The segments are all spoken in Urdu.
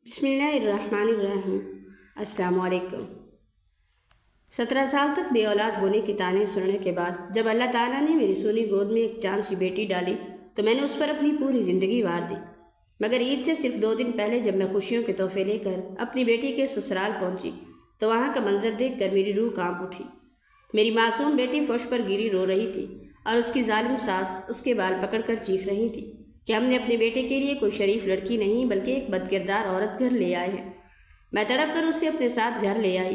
بسم اللہ الرحمن الرحیم۔ السلام علیکم۔ 17 سال تک بے اولاد ہونے کے طعنے سننے کے بعد جب اللہ تعالیٰ نے میری سونی گود میں ایک چاند سی بیٹی ڈالی تو میں نے اس پر اپنی پوری زندگی وار دی، مگر عید سے صرف 2 دن پہلے جب میں خوشیوں کے تحفے لے کر اپنی بیٹی کے سسرال پہنچی تو وہاں کا منظر دیکھ کر میری روح کانپ اٹھی۔ میری معصوم بیٹی فرش پر گری رو رہی تھی اور اس کی ظالم ساس اس کے بال پکڑ کر چیخ رہی تھی کہ ہم نے اپنے بیٹے کے لیے کوئی شریف لڑکی نہیں بلکہ ایک بدکردار عورت گھر لے آئے ہیں۔ میں تڑپ کر اسے اپنے ساتھ گھر لے آئی،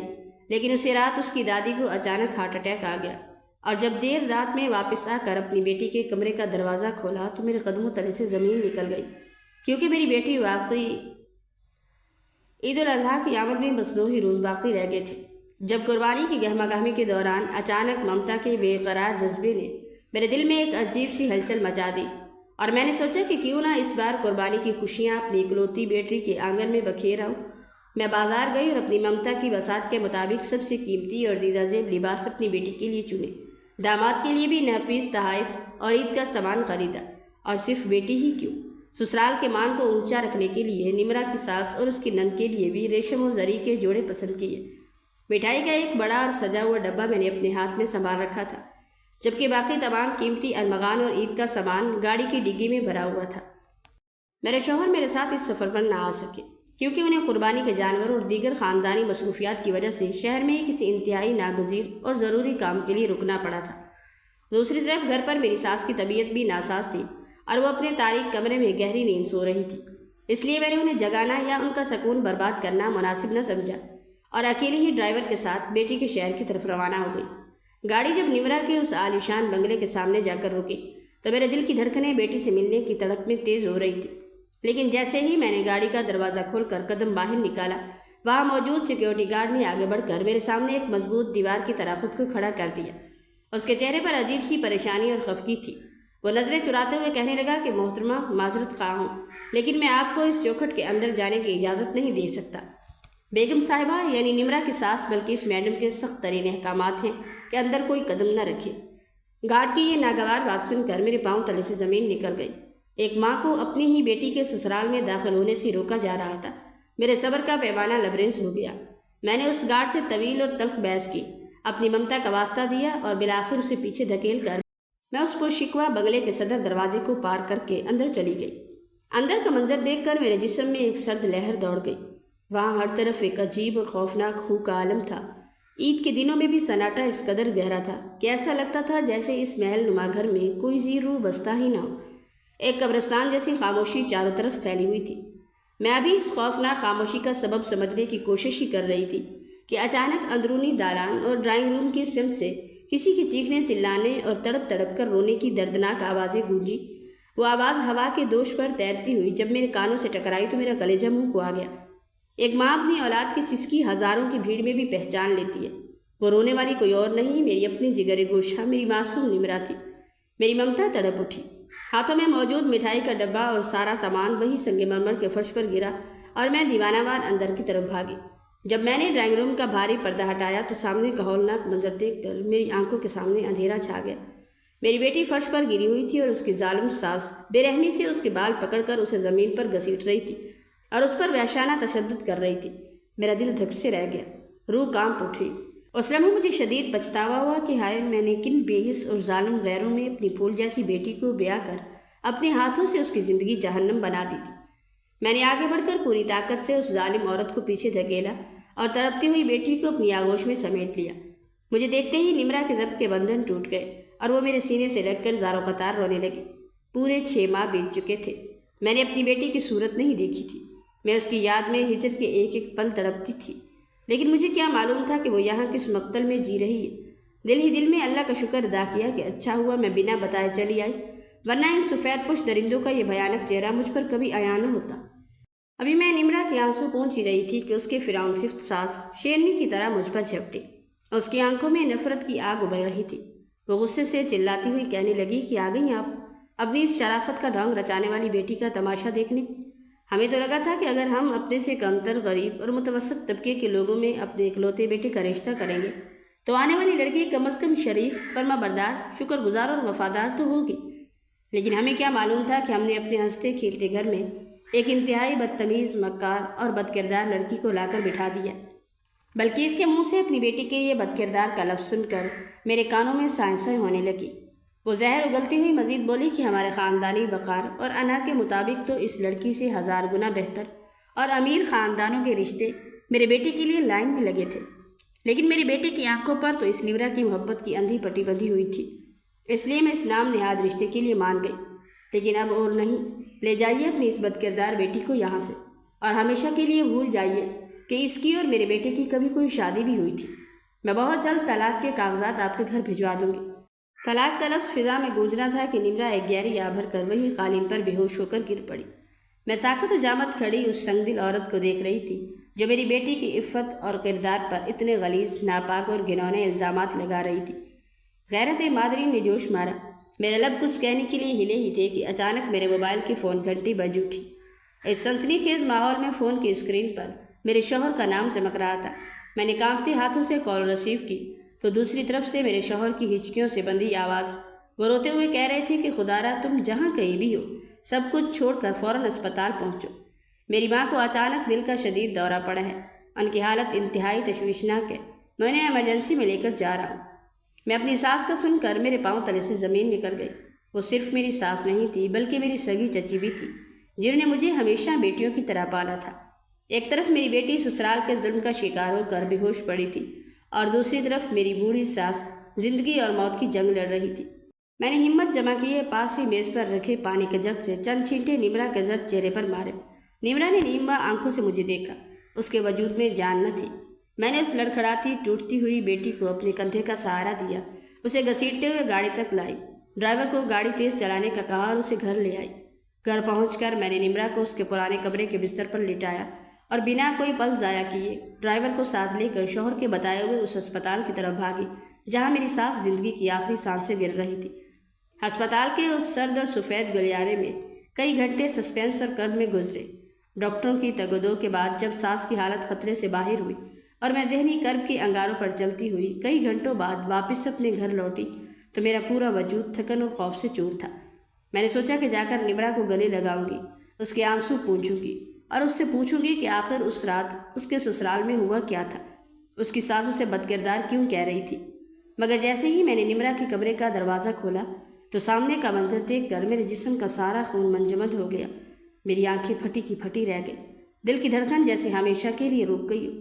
لیکن اسی رات اس کی دادی کو اچانک ہارٹ اٹیک آ گیا، اور جب دیر رات میں واپس آ کر اپنی بیٹی کے کمرے کا دروازہ کھولا تو میرے قدموں تلے سے زمین نکل گئی، کیونکہ میری بیٹی واقعی عید الاضحیٰ کی آمد میں بس 2 ہی روز باقی رہ گئے تھے، جب قربانی کی گہما گہمی کے دوران اچانک ممتا کے بے قرار جذبے نے میرے دل میں ایک عجیب سی ہلچل مچا دی، اور میں نے سوچا کہ کیوں نہ اس بار قربانی کی خوشیاں اپنی اکلوتی بیٹی کے آنگن میں بکھیر آؤں۔ میں بازار گئی اور اپنی ممتا کی بساط کے مطابق سب سے قیمتی اور دیدہ زیب لباس اپنی بیٹی کے لیے چنے، داماد کے لیے بھی نفیس تحائف اور عید کا سامان خریدا، اور صرف بیٹی ہی کیوں، سسرال کے مان کو اونچا رکھنے کے لیے نمرا کی ساس اور اس کی نند کے لیے بھی ریشم و زری کے جوڑے پسند کیے۔ مٹھائی کا ایک بڑا اور سجا ہوا ڈبہ میں نے اپنے ہاتھ میں سنبھال رکھا تھا، جبکہ باقی تمام قیمتی ارمغان اور عید کا سامان گاڑی کی ڈگی میں بھرا ہوا تھا۔ میرے شوہر میرے ساتھ اس سفر پر نہ آ سکے، کیونکہ انہیں قربانی کے جانور اور دیگر خاندانی مصروفیات کی وجہ سے شہر میں کسی انتہائی ناگزیر اور ضروری کام کے لیے رکنا پڑا تھا۔ دوسری طرف گھر پر میری ساس کی طبیعت بھی ناساز تھی اور وہ اپنے تاریک کمرے میں گہری نیند سو رہی تھی، اس لیے میں نے انہیں جگانا یا ان کا سکون برباد کرنا مناسب نہ سمجھا، اور اکیلے ہی ڈرائیور کے ساتھ بیٹی کے شہر کی طرف روانہ ہو گئی۔ گاڑی جب نمرا کے اس عالیشان بنگلے کے سامنے جا کر رکی تو میرے دل کی دھڑکنیں بیٹی سے ملنے کی تڑپ میں تیز ہو رہی تھی، لیکن جیسے ہی میں نے گاڑی کا دروازہ کھول کر قدم باہر نکالا، وہاں موجود سیکیورٹی گارڈ نے آگے بڑھ کر میرے سامنے ایک مضبوط دیوار کی طرح خود کو کھڑا کر دیا۔ اس کے چہرے پر عجیب سی پریشانی اور خفگی تھی۔ وہ نظریں چراتے ہوئے کہنے لگا کہ محترمہ، معذرت خواہ ہوں، لیکن میں آپ کو اس چوکھٹ کے اندر جانے کی اجازت نہیں دے سکتا۔ بیگم صاحبہ یعنی نمرا کی ساس بلکہ اس میڈم کے سخت ترین احکامات ہیں کہ اندر کوئی قدم نہ رکھے۔ گارڈ کی یہ ناگوار بات سن کر میرے پاؤں تلے سے زمین نکل گئی۔ ایک ماں کو اپنی ہی بیٹی کے سسرال میں داخل ہونے سے روکا جا رہا تھا۔ میرے صبر کا پیمانہ لبریز ہو گیا۔ میں نے اس گارڈ سے طویل اور تلخ بحث کی، اپنی ممتا کا واسطہ دیا اور بالآخر اسے پیچھے دھکیل کر میں اس پر شکوہ بنگلے کے صدر دروازے کو پار کر کے اندر چلی گئی۔ اندر کا منظر دیکھ کر میرے جسم میں ایک سرد لہر دوڑ گئی۔ وہاں ہر طرف ایک عجیب اور خوفناک ہو کا عالم تھا۔ عید کے دنوں میں بھی سناٹا اس قدر گہرا تھا کہ ایسا لگتا تھا جیسے اس محل نما گھر میں کوئی زی روح بستا ہی نہ ہو۔ ایک قبرستان جیسی خاموشی چاروں طرف پھیلی ہوئی تھی۔ میں ابھی اس خوفناک خاموشی کا سبب سمجھنے کی کوشش ہی کر رہی تھی کہ اچانک اندرونی دالان اور ڈرائنگ روم کی سمت سے کسی کے چیخنے، چلانے اور تڑپ تڑپ کر رونے کی دردناک آوازیں گونجی۔ وہ آواز ہوا کے دوش پر تیرتی ہوئی جب میرے کانوں سے ٹکرائی تو میرا کلیجہ منہ کو آ گیا۔ ایک ماں اپنی اولاد کی سسکی ہزاروں کی بھیڑ میں بھی پہچان لیتی ہے۔ وہ رونے والی کوئی اور نہیں، میری اپنی جگر گوشہ، میری معصوم نمرا تھی۔ میری ممتا تڑپ اٹھی۔ ہاتھوں میں موجود مٹھائی کا ڈبہ اور سارا سامان وہی سنگ مرمر کے فرش پر گرا اور میں دیوانہ وار اندر کی طرف بھاگی۔ جب میں نے ڈرائنگ روم کا بھاری پردہ ہٹایا تو سامنے کا ہولناک منظر دیکھ کر میری آنکھوں کے سامنے اندھیرا چھا گیا۔ میری بیٹی فرش پر گری ہوئی تھی اور اس کی ظالم ساس بے رحمی سے اس کے بال پکڑ کر اسے زمین پر گھسیٹ رہی تھی اور اس پر وحشانہ تشدد کر رہی تھی۔ میرا دل دھک سے رہ گیا، روح کانپ اٹھی۔ اس لمحے مجھے شدید پچھتاوا ہوا کہ ہائے، میں نے کن بے حس اور ظالم غیروں میں اپنی پھول جیسی بیٹی کو بیاہ کر اپنے ہاتھوں سے اس کی زندگی جہنم بنا دی تھی۔ میں نے آگے بڑھ کر پوری طاقت سے اس ظالم عورت کو پیچھے دھکیلا اور تڑپتی ہوئی بیٹی کو اپنی آغوش میں سمیٹ لیا۔ مجھے دیکھتے ہی نمرا کے ضبط کے بندھن ٹوٹ گئے اور وہ میرے سینے سے لگ کر زاروں قطار رونے لگی۔ پورے 6 ماہ بیت چکے تھے، میں نے اپنی بیٹی کی صورت نہیں دیکھی تھی۔ میں اس کی یاد میں ہجر کے ایک ایک پل تڑپتی تھی، لیکن مجھے کیا معلوم تھا کہ وہ یہاں کس مقتل میں جی رہی ہے۔ دل ہی دل میں اللہ کا شکر ادا کیا کہ اچھا ہوا میں بنا بتائے چلی آئی، ورنہ ان سفید پوش درندوں کا یہ بھیانک چہرہ مجھ پر کبھی عیاں نہ ہوتا۔ ابھی میں نمرا کے آنسو پہنچ ہی رہی تھی کہ اس کے فرعون صفت ساز شیرنی کی طرح مجھ پر جھپٹی۔ اس کی آنکھوں میں نفرت کی آگ ابل رہی تھی۔ وہ غصے سے چلاتی ہوئی کہنے لگی کہ آ گئی آپ اپنی اس شرافت کا ڈھونگ رچانے والی بیٹی کا تماشا دیکھنے؟ ہمیں تو لگا تھا کہ اگر ہم اپنے سے کمتر، غریب اور متوسط طبقے کے لوگوں میں اپنے اکلوتے بیٹے کا رشتہ کریں گے تو آنے والی لڑکی کم از کم شریف، فرما بردار، شکر گزار اور وفادار تو ہوگی، لیکن ہمیں کیا معلوم تھا کہ ہم نے اپنے ہنستے کھیلتے گھر میں ایک انتہائی بدتمیز، مکار اور بدکردار لڑکی کو لا کر بٹھا دیا، بلکہ اس کے منہ سے اپنی بیٹی کے لیے بدکردار کا لفظ سن کر میرے کانوں میں سائنسیں ہونے لگی۔ وہ زہر اگلتی ہوئی مزید بولی کہ ہمارے خاندانی وقار اور انا کے مطابق تو اس لڑکی سے 1000 گنا بہتر اور امیر خاندانوں کے رشتے میرے بیٹے کے لیے لائن میں لگے تھے، لیکن میری بیٹی کی آنکھوں پر تو اس نمرہ کی محبت کی اندھی پٹی بندھی ہوئی تھی، اس لیے میں اس نام نہاد رشتے کے لیے مان گئی۔ لیکن اب اور نہیں، لے جائیے اپنی اس بدکردار بیٹی کو یہاں سے، اور ہمیشہ کے لیے بھول جائیے کہ اس کی اور میرے بیٹے کی کبھی کوئی شادی بھی ہوئی تھی۔ میں بہت جلد طلاق کے کاغذات آپ کے گھر بھجوا دوں گی۔ طلاق کا لفظ فضا میں گونجنا تھا کہ نمرہ ایک گہری آ بھر کر وہی قالین پر بے ہوش ہو کر گر پڑی۔ میں ساکت و جامد کھڑی اس سنگ دل عورت کو دیکھ رہی تھی جو میری بیٹی کی عفت اور کردار پر اتنے غلیظ، ناپاک اور گھنونے الزامات لگا رہی تھی۔ غیرت مادری نے جوش مارا۔ میرے لب کچھ کہنے کے لیے ہلے ہی تھے کہ اچانک میرے موبائل کی فون گھنٹی بج اٹھی۔ اس سنسنی خیز ماحول میں فون کی اسکرین پر میرے شوہر کا نام چمک رہا تھا۔ میں نے کانپتے ہاتھوں سے کال ریسیو کی تو دوسری طرف سے میرے شوہر کی ہچکیوں سے بندھی آواز۔ وہ روتے ہوئے کہہ رہے تھے کہ خدارا تم جہاں کہیں بھی ہو، سب کچھ چھوڑ کر فوراً اسپتال پہنچو۔ میری ماں کو اچانک دل کا شدید دورہ پڑا ہے، ان کی حالت انتہائی تشویشناک ہے، میں انہیں ایمرجنسی میں لے کر جا رہا ہوں۔ میں اپنی ساس کا سن کر میرے پاؤں تلے سے زمین نکل گئی۔ وہ صرف میری ساس نہیں تھی بلکہ میری سگی چچی بھی تھی، جنہوں نے مجھے ہمیشہ بیٹیوں کی طرح پالا تھا۔ ایک طرف میری بیٹی سسرال کے ظلم کا شکار ہو کر بے ہوش پڑی تھی اور دوسری طرف میری بوڑھی ساس زندگی اور موت کی جنگ لڑ رہی تھی۔ میں نے ہمت جمع کیے پاس ہی میز پر رکھے پانی کے جگ سے چند چھینٹے نمرہ کے زرد چہرے پر مارے۔ نمرہ نے نیمبا آنکھوں سے مجھے دیکھا، اس کے وجود میں جان نہ تھی۔ میں نے اس لڑکھڑاتی ٹوٹتی ہوئی بیٹی کو اپنے کندھے کا سہارا دیا، اسے گھسیٹتے ہوئے گاڑی تک لائی، ڈرائیور کو گاڑی تیز چلانے کا کہا اور اسے گھر لے آئی۔ گھر پہنچ کر میں نے نمرہ کو اس کے پرانے کمرے کے بستر پر لٹایا اور بنا کوئی پل ضائع کیے ڈرائیور کو ساتھ لے کر شوہر کے بتائے ہوئے اس ہسپتال کی طرف بھاگی جہاں میری ساس زندگی کی آخری سانسیں گر رہی تھی۔ ہسپتال کے اس سرد اور سفید گلیارے میں کئی گھنٹے سسپینس اور کرب میں گزرے۔ ڈاکٹروں کی تگ و دو کے بعد جب ساس کی حالت خطرے سے باہر ہوئی اور میں ذہنی کرب کے انگاروں پر چلتی ہوئی کئی گھنٹوں بعد واپس اپنے گھر لوٹی تو میرا پورا وجود تھکن اور خوف سے چور تھا۔ میں نے سوچا کہ جا کر نمرہ کو گلے لگاؤں گی، اس کے آنسو پونچھوں گی اور اس سے پوچھوں گی کہ آخر اس رات اس کے سسرال میں ہوا کیا تھا، اس کی ساس اسے بدکردار کیوں کہہ رہی تھی۔ مگر جیسے ہی میں نے نمرہ کے کمرے کا دروازہ کھولا تو سامنے کا منظر دیکھ کر میرے جسم کا سارا خون منجمد ہو گیا۔ میری آنکھیں پھٹی کی پھٹی رہ گئی، دل کی دھڑکن جیسے ہمیشہ کے لیے رک گئی ہو۔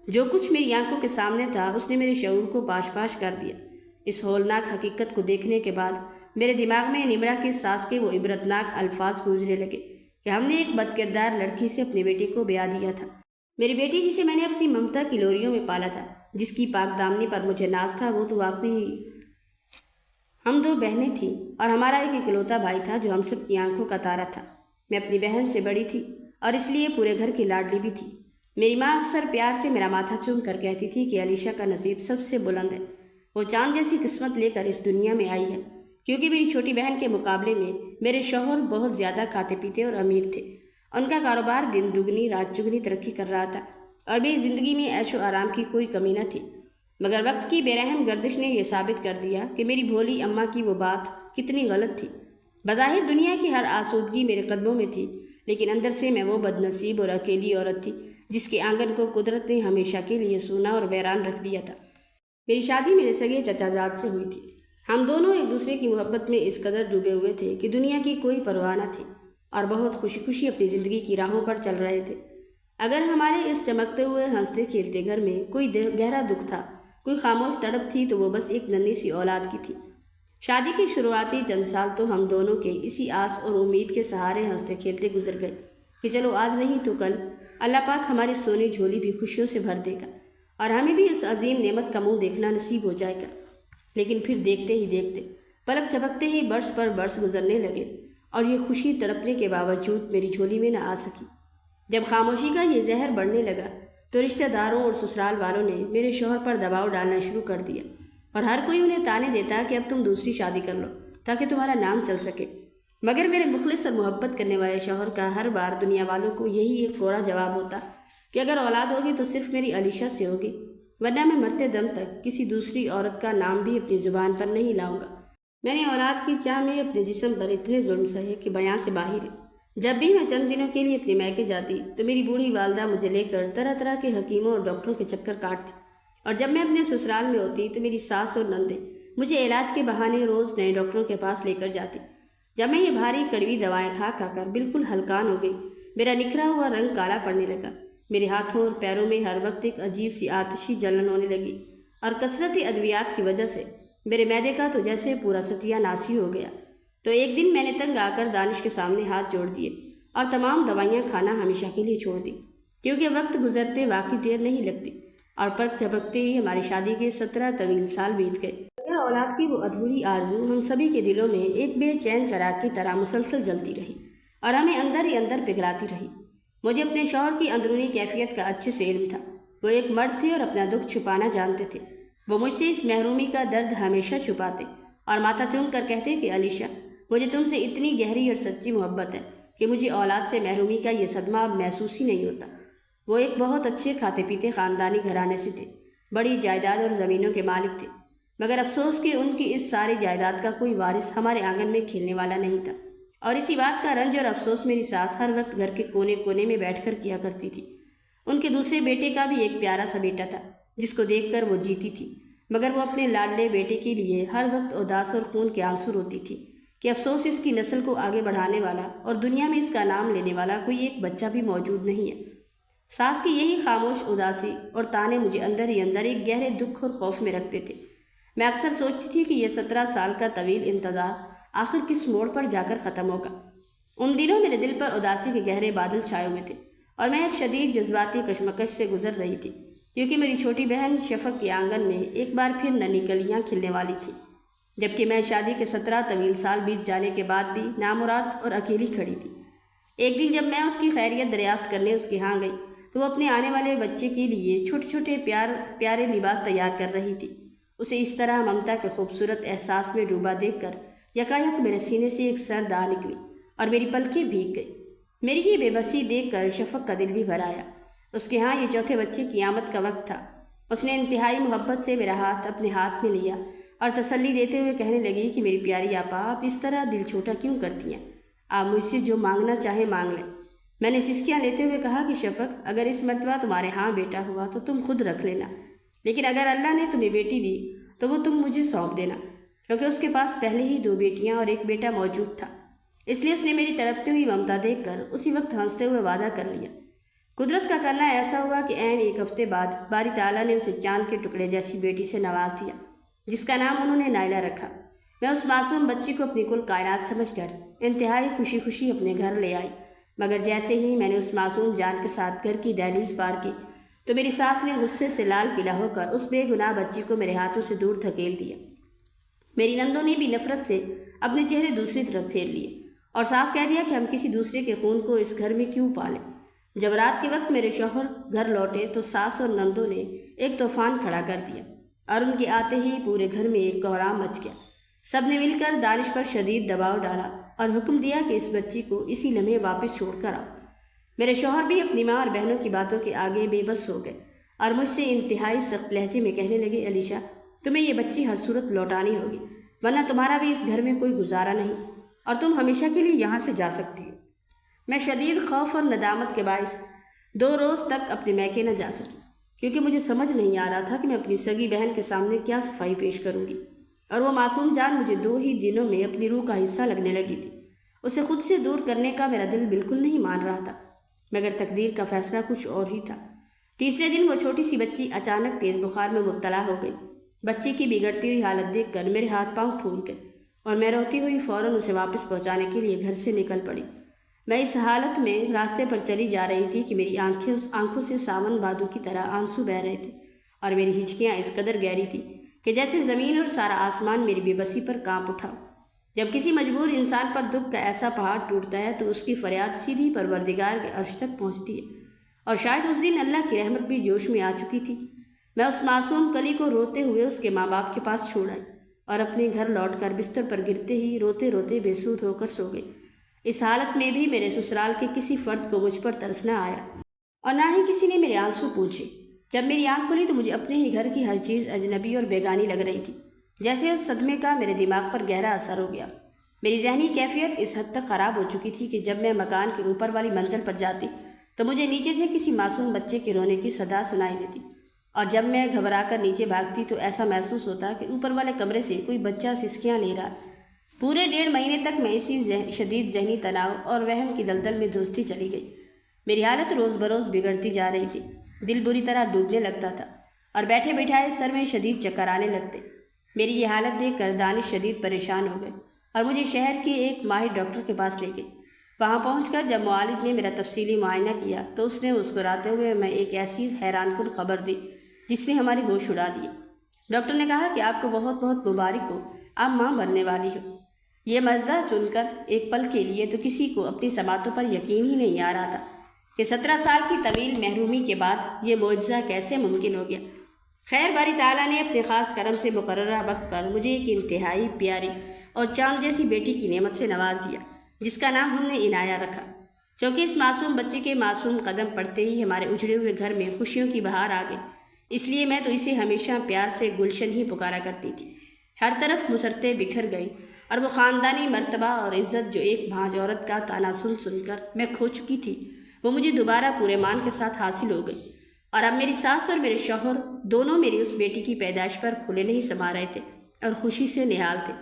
جو کچھ میری آنکھوں کے سامنے تھا اس نے میرے شعور کو پاش پاش کر دیا۔ اس ہولناک حقیقت کو دیکھنے کے بعد میرے دماغ میں نمرہ کی ساس کے وہ عبرتناک الفاظ گونجنے لگے کہ ہم نے ایک بدکردار لڑکی سے اپنی بیٹی کو بیاہ دیا تھا۔ میری بیٹی جسے میں نے اپنی ممتا کی لوریوں میں پالا تھا، جس کی پاک دامنی پر مجھے ناز تھا، وہ تو واقعی ہم دو بہنیں تھیں اور ہمارا ایک اکلوتا بھائی تھا جو ہم سب کی آنکھوں کا تارا تھا۔ میں اپنی بہن سے بڑی تھی اور اس لیے پورے گھر کی لاڈلی بھی تھی۔ میری ماں اکثر پیار سے میرا ماتھا چوم کر کہتی تھی کہ علیشہ کا نصیب سب سے بلند ہے، وہ چاند جیسی قسمت لے کر اس دنیا میں آئی ہے، کیونکہ میری چھوٹی بہن کے مقابلے میں میرے شوہر بہت زیادہ کھاتے پیتے اور امیر تھے۔ ان کا کاروبار دن دگنی رات چگنی ترقی کر رہا تھا اور میری زندگی میں عیش و آرام کی کوئی کمی نہ تھی۔ مگر وقت کی بے رحم گردش نے یہ ثابت کر دیا کہ میری بھولی اماں کی وہ بات کتنی غلط تھی۔ بظاہر دنیا کی ہر آسودگی میرے قدموں میں تھی، لیکن اندر سے میں وہ بد نصیب اور اکیلی عورت تھی جس کے آنگن کو قدرت نے ہمیشہ کے لیے سونا اور ویران رکھ دیا تھا۔ میری شادی میرے سگے چچا زاد سے ہوئی تھی۔ ہم دونوں ایک دوسرے کی محبت میں اس قدر ڈوبے ہوئے تھے کہ دنیا کی کوئی پرواہ نہ تھی اور بہت خوشی خوشی اپنی زندگی کی راہوں پر چل رہے تھے۔ اگر ہمارے اس چمکتے ہوئے ہنستے کھیلتے گھر میں کوئی گہرا دکھ تھا، کوئی خاموش تڑپ تھی، تو وہ بس ایک ننھی سی اولاد کی تھی۔ شادی کی شروعاتی چند سال تو ہم دونوں کے اسی آس اور امید کے سہارے ہنستے کھیلتے گزر گئے کہ چلو آج نہیں تو کل اللہ پاک ہماری سونی جھولی بھی خوشیوں سے بھر دے گا اور ہمیں بھی اس عظیم نعمت کا منہ دیکھنا نصیب ہو جائے گا۔ لیکن پھر دیکھتے ہی دیکھتے پلک جھپکتے ہی برس پر برس گزرنے لگے اور یہ خوشی تڑپنے کے باوجود میری جھولی میں نہ آ سکی۔ جب خاموشی کا یہ زہر بڑھنے لگا تو رشتہ داروں اور سسرال والوں نے میرے شوہر پر دباؤ ڈالنا شروع کر دیا اور ہر کوئی انہیں تانے دیتا کہ اب تم دوسری شادی کر لو تاکہ تمہارا نام چل سکے۔ مگر میرے مخلص اور محبت کرنے والے شوہر کا ہر بار دنیا والوں کو یہی ایک کوڑا جواب ہوتا کہ اگر اولاد ہوگی تو صرف میری علیشہ سے ہوگی، ورنہ میں مرتے دم تک کسی دوسری عورت کا نام بھی اپنی زبان پر نہیں لاؤں گا۔ میں نے اولاد کی چاہ میں اپنے جسم پر اتنے ظلم سہے کہ بیان سے باہر ہے۔ جب بھی میں چند دنوں کے لیے اپنے میکے جاتی تو میری بوڑھی والدہ مجھے لے کر طرح طرح کے حکیموں اور ڈاکٹروں کے چکر کاٹتی، اور جب میں اپنے سسرال میں ہوتی تو میری ساس اور نندیں مجھے علاج کے بہانے روز نئے ڈاکٹروں کے پاس لے کر جاتی۔ جب میں یہ بھاری کڑوی دوائیں کھا کھا کر بالکل ہلکان ہو گئی، میرا نکھرا ہوا رنگ کالا پڑنے لگا، میرے ہاتھوں اور پیروں میں ہر وقت ایک عجیب سی آتشی جلن ہونے لگی، اور کثرت ادویات کی وجہ سے میرے معدے کا تو جیسے پورا ستیہ ناسی ہو گیا۔ تو ایک دن میں نے تنگ آ کر دانش کے سامنے ہاتھ جوڑ دیے اور تمام دوائیاں کھانا ہمیشہ کے لیے چھوڑ دی، کیونکہ وقت گزرتے واقعی دیر نہیں لگتی، اور پک جھپکتے ہی ہماری شادی کے 17 طویل سال بیت گئے۔ مگر اولاد کی وہ ادھوری آرزو ہم سبھی کے دلوں میں ایک بے چین چراغ کی طرح مسلسل جلتی رہی اور ہمیں اندر ہی اندر پگھلاتی رہی۔ مجھے اپنے شوہر کی اندرونی کیفیت کا اچھے سے علم تھا۔ وہ ایک مرد تھے اور اپنا دکھ چھپانا جانتے تھے۔ وہ مجھ سے اس محرومی کا درد ہمیشہ چھپاتے اور ماتھا چوم کر کہتے کہ علیشہ، مجھے تم سے اتنی گہری اور سچی محبت ہے کہ مجھے اولاد سے محرومی کا یہ صدمہ اب محسوس ہی نہیں ہوتا۔ وہ ایک بہت اچھے کھاتے پیتے خاندانی گھرانے سے تھے، بڑی جائیداد اور زمینوں کے مالک تھے، مگر افسوس کہ ان کی اس ساری جائیداد کا کوئی وارث ہمارے آنگن میں کھیلنے والا نہیں تھا، اور اسی بات کا رنج اور افسوس میری ساس ہر وقت گھر کے کونے کونے میں بیٹھ کر کیا کرتی تھی۔ ان کے دوسرے بیٹے کا بھی ایک پیارا سا بیٹا تھا جس کو دیکھ کر وہ جیتی تھی، مگر وہ اپنے لاڈلے بیٹے کے لیے ہر وقت اداس اور خون کے آنسو روتی تھی کہ افسوس اس کی نسل کو آگے بڑھانے والا اور دنیا میں اس کا نام لینے والا کوئی ایک بچہ بھی موجود نہیں ہے۔ ساس کی یہی خاموش اداسی اور تانے مجھے اندر ہی اندر ایک گہرے دکھ اور خوف میں رکھتے تھے۔ میں اکثر سوچتی تھی کہ یہ 17 سال کا طویل انتظار آخر کس موڑ پر جا کر ختم ہوگا۔ ان دنوں میرے دل پر اداسی کے گہرے بادل چھائے ہوئے تھے اور میں ایک شدید جذباتی کشمکش سے گزر رہی تھی، کیونکہ میری چھوٹی بہن شفق کے آنگن میں ایک بار پھر ننھی کلیاں کھلنے والی تھی، جبکہ میں شادی کے 17 طویل سال بیت جانے کے بعد بھی نامراد اور اکیلی کھڑی تھی۔ ایک دن جب میں اس کی خیریت دریافت کرنے اس کے ہاں گئی تو وہ اپنے آنے والے بچے کے لیے چھوٹے چھوٹے پیارے لباس تیار کر رہی تھی۔ اسے اس طرح ممتا کے خوبصورت احساس میں ڈوبا دیکھ کر یکایک میرے سینے سے ایک سرد آہ نکلی اور میری پلکیں بھیگ گئی۔ میری یہ بے بسی دیکھ کر شفق کا دل بھی بھر آیا۔ اس کے ہاں یہ چوتھے بچے کی آمد کا وقت تھا۔ اس نے انتہائی محبت سے میرا ہاتھ اپنے ہاتھ میں لیا اور تسلی دیتے ہوئے کہنے لگی کہ میری پیاری آپا، آپ اس طرح دل چھوٹا کیوں کرتی ہیں؟ آپ مجھ سے جو مانگنا چاہیں مانگ لیں۔ میں نے سسکیاں لیتے ہوئے کہا کہ شفق، اگر اس مرتبہ تمہارے ہاں بیٹا ہوا تو تم خود رکھ لینا، لیکن اگر اللہ نے تمہیں بیٹی دی تو وہ تم مجھے سونپ دینا، کیونکہ اس کے پاس پہلے ہی 2 بیٹیاں اور 1 بیٹا موجود تھا۔ اس لیے اس نے میری تڑپتی ہوئی ممتا دیکھ کر اسی وقت ہنستے ہوئے وعدہ کر لیا۔ قدرت کا کرنا ایسا ہوا کہ عین 1 ہفتے بعد باری تعالیٰ نے اسے چاند کے ٹکڑے جیسی بیٹی سے نواز دیا، جس کا نام انہوں نے نائلہ رکھا۔ میں اس معصوم بچی کو اپنی کل کائنات سمجھ کر انتہائی خوشی خوشی اپنے گھر لے آئی، مگر جیسے ہی میں نے اس معصوم جان کے ساتھ گھر کی دہلیز پار کی تو میری ساس نے غصے سے لال پیلا ہو کر اس بے گناہ بچی کو میرے ہاتھوں سے دور دھکیل دیا۔ میری نندوں نے بھی نفرت سے اپنے چہرے دوسری طرف پھیر لیے اور صاف کہہ دیا کہ ہم کسی دوسرے کے خون کو اس گھر میں کیوں پالیں۔ جب رات کے وقت میرے شوہر گھر لوٹے تو ساس اور نندوں نے ایک طوفان کھڑا کر دیا اور ان کے آتے ہی پورے گھر میں ایک کوہرام مچ گیا۔ سب نے مل کر دانش پر شدید دباؤ ڈالا اور حکم دیا کہ اس بچی کو اسی لمحے واپس چھوڑ کر آؤ۔ میرے شوہر بھی اپنی ماں اور بہنوں کی باتوں کے آگے بے بس ہو گئے اور مجھ سے انتہائی سخت لہجے میں کہنے لگے، علیشہ، تمہیں یہ بچی ہر صورت لوٹانی ہوگی، ورنہ تمہارا بھی اس گھر میں کوئی گزارا نہیں اور تم ہمیشہ کے لیے یہاں سے جا سکتی ہو۔ میں شدید خوف اور ندامت کے باعث 2 روز تک اپنے میکے نہ جا سکی، کیونکہ مجھے سمجھ نہیں آ رہا تھا کہ میں اپنی سگی بہن کے سامنے کیا صفائی پیش کروں گی، اور وہ معصوم جان مجھے 2 ہی دنوں میں اپنی روح کا حصہ لگنے لگی تھی۔ اسے خود سے دور کرنے کا میرا دل بالکل نہیں مان رہا تھا، مگر تقدیر کا فیصلہ کچھ اور ہی تھا۔ تیسرے دن وہ چھوٹی سی بچی اچانک تیز بخار میں مبتلا ہو گئی۔ بچی کی بگڑتی ہوئی حالت دیکھ کر میرے ہاتھ پاؤں پھول گئے اور میں روتی ہوئی فوراً اسے واپس پہنچانے کے لیے گھر سے نکل پڑی۔ میں اس حالت میں راستے پر چلی جا رہی تھی کہ میری آنکھوں سے ساون بادوں کی طرح آنسو بہہ رہے تھے اور میری ہچکیاں اس قدر گہری تھی کہ جیسے زمین اور سارا آسمان میری بے بسی پر کانپ اٹھا۔ جب کسی مجبور انسان پر دکھ کا ایسا پہاڑ ٹوٹتا ہے تو اس کی فریاد سیدھی پروردگار کے عرش تک پہنچتی ہے، اور شاید اس دن اللہ کی رحمت بھی جوش میں آ چکی تھی۔ میں اس معصوم کلی کو روتے ہوئے اس کے ماں باپ کے پاس چھوڑ آئی اور اپنے گھر لوٹ کر بستر پر گرتے ہی روتے روتے بے سود ہو کر سو گئی۔ اس حالت میں بھی میرے سسرال کے کسی فرد کو مجھ پر ترس نہ آیا اور نہ ہی کسی نے میرے آنسو پوچھے۔ جب میری آنکھ کھلی تو مجھے اپنے ہی گھر کی ہر چیز اجنبی اور بیگانی لگ رہی تھی، جیسے اس صدمے کا میرے دماغ پر گہرا اثر ہو گیا۔ میری ذہنی کیفیت اس حد تک خراب ہو چکی تھی کہ جب میں مکان کے اوپر والی منزل پر جاتی تو مجھے نیچے سے کسی معصوم بچے کے رونے کی صدا سنائی دیتی، اور جب میں گھبرا کر نیچے بھاگتی تو ایسا محسوس ہوتا کہ اوپر والے کمرے سے کوئی بچہ سسکیاں لے رہا۔ پورے 1.5 مہینے تک میں اسی شدید ذہنی تناؤ اور وہم کی دلدل میں دھنستی چلی گئی۔ میری حالت روز بروز بگڑتی جا رہی تھی، دل بری طرح ڈوبنے لگتا تھا اور بیٹھے بٹھائے سر میں شدید چکر آنے لگتے۔ میری یہ حالت دیکھ کر دانش شدید پریشان ہو گئے اور مجھے شہر کے ایک ماہر ڈاکٹر کے پاس لے گئے۔ وہاں پہنچ کر جب معالج نے میرا تفصیلی معائنہ کیا تو اس نے مسکراتے ہوئے میں ایک ایسی حیران کن خبر دی جس نے ہماری ہوش اڑا دیے۔ ڈاکٹر نے کہا کہ آپ کو بہت بہت مبارک ہو، آپ ماں بننے والی ہو۔ یہ مزدہ سن کر ایک پل کے لیے تو کسی کو اپنی سماعتوں پر یقین ہی نہیں آ رہا تھا کہ 17 سال کی طویل محرومی کے بعد یہ معجزہ کیسے ممکن ہو گیا۔ خیر باری تعالیٰ نے اپنے خاص کرم سے مقررہ وقت پر مجھے ایک انتہائی پیاری اور چاند جیسی بیٹی کی نعمت سے نواز دیا، جس کا نام ہم نے عنایہ رکھا، کیونکہ اس معصوم بچے کے معصوم قدم پڑتے ہی ہمارے اجڑے ہوئے گھر میں خوشیوں کی بہار آ گئی۔ اس لیے میں تو اسے ہمیشہ پیار سے گلشن ہی پکارا کرتی تھی۔ ہر طرف مسرتیں بکھر گئی اور وہ خاندانی مرتبہ اور عزت جو ایک بھانج عورت کا تانا سن سن کر میں کھو چکی تھی، وہ مجھے دوبارہ پورے مان کے ساتھ حاصل ہو گئی۔ اور اب میری ساس اور میرے شوہر دونوں میری اس بیٹی کی پیدائش پر پھولے نہیں سما رہے تھے اور خوشی سے نہال تھے۔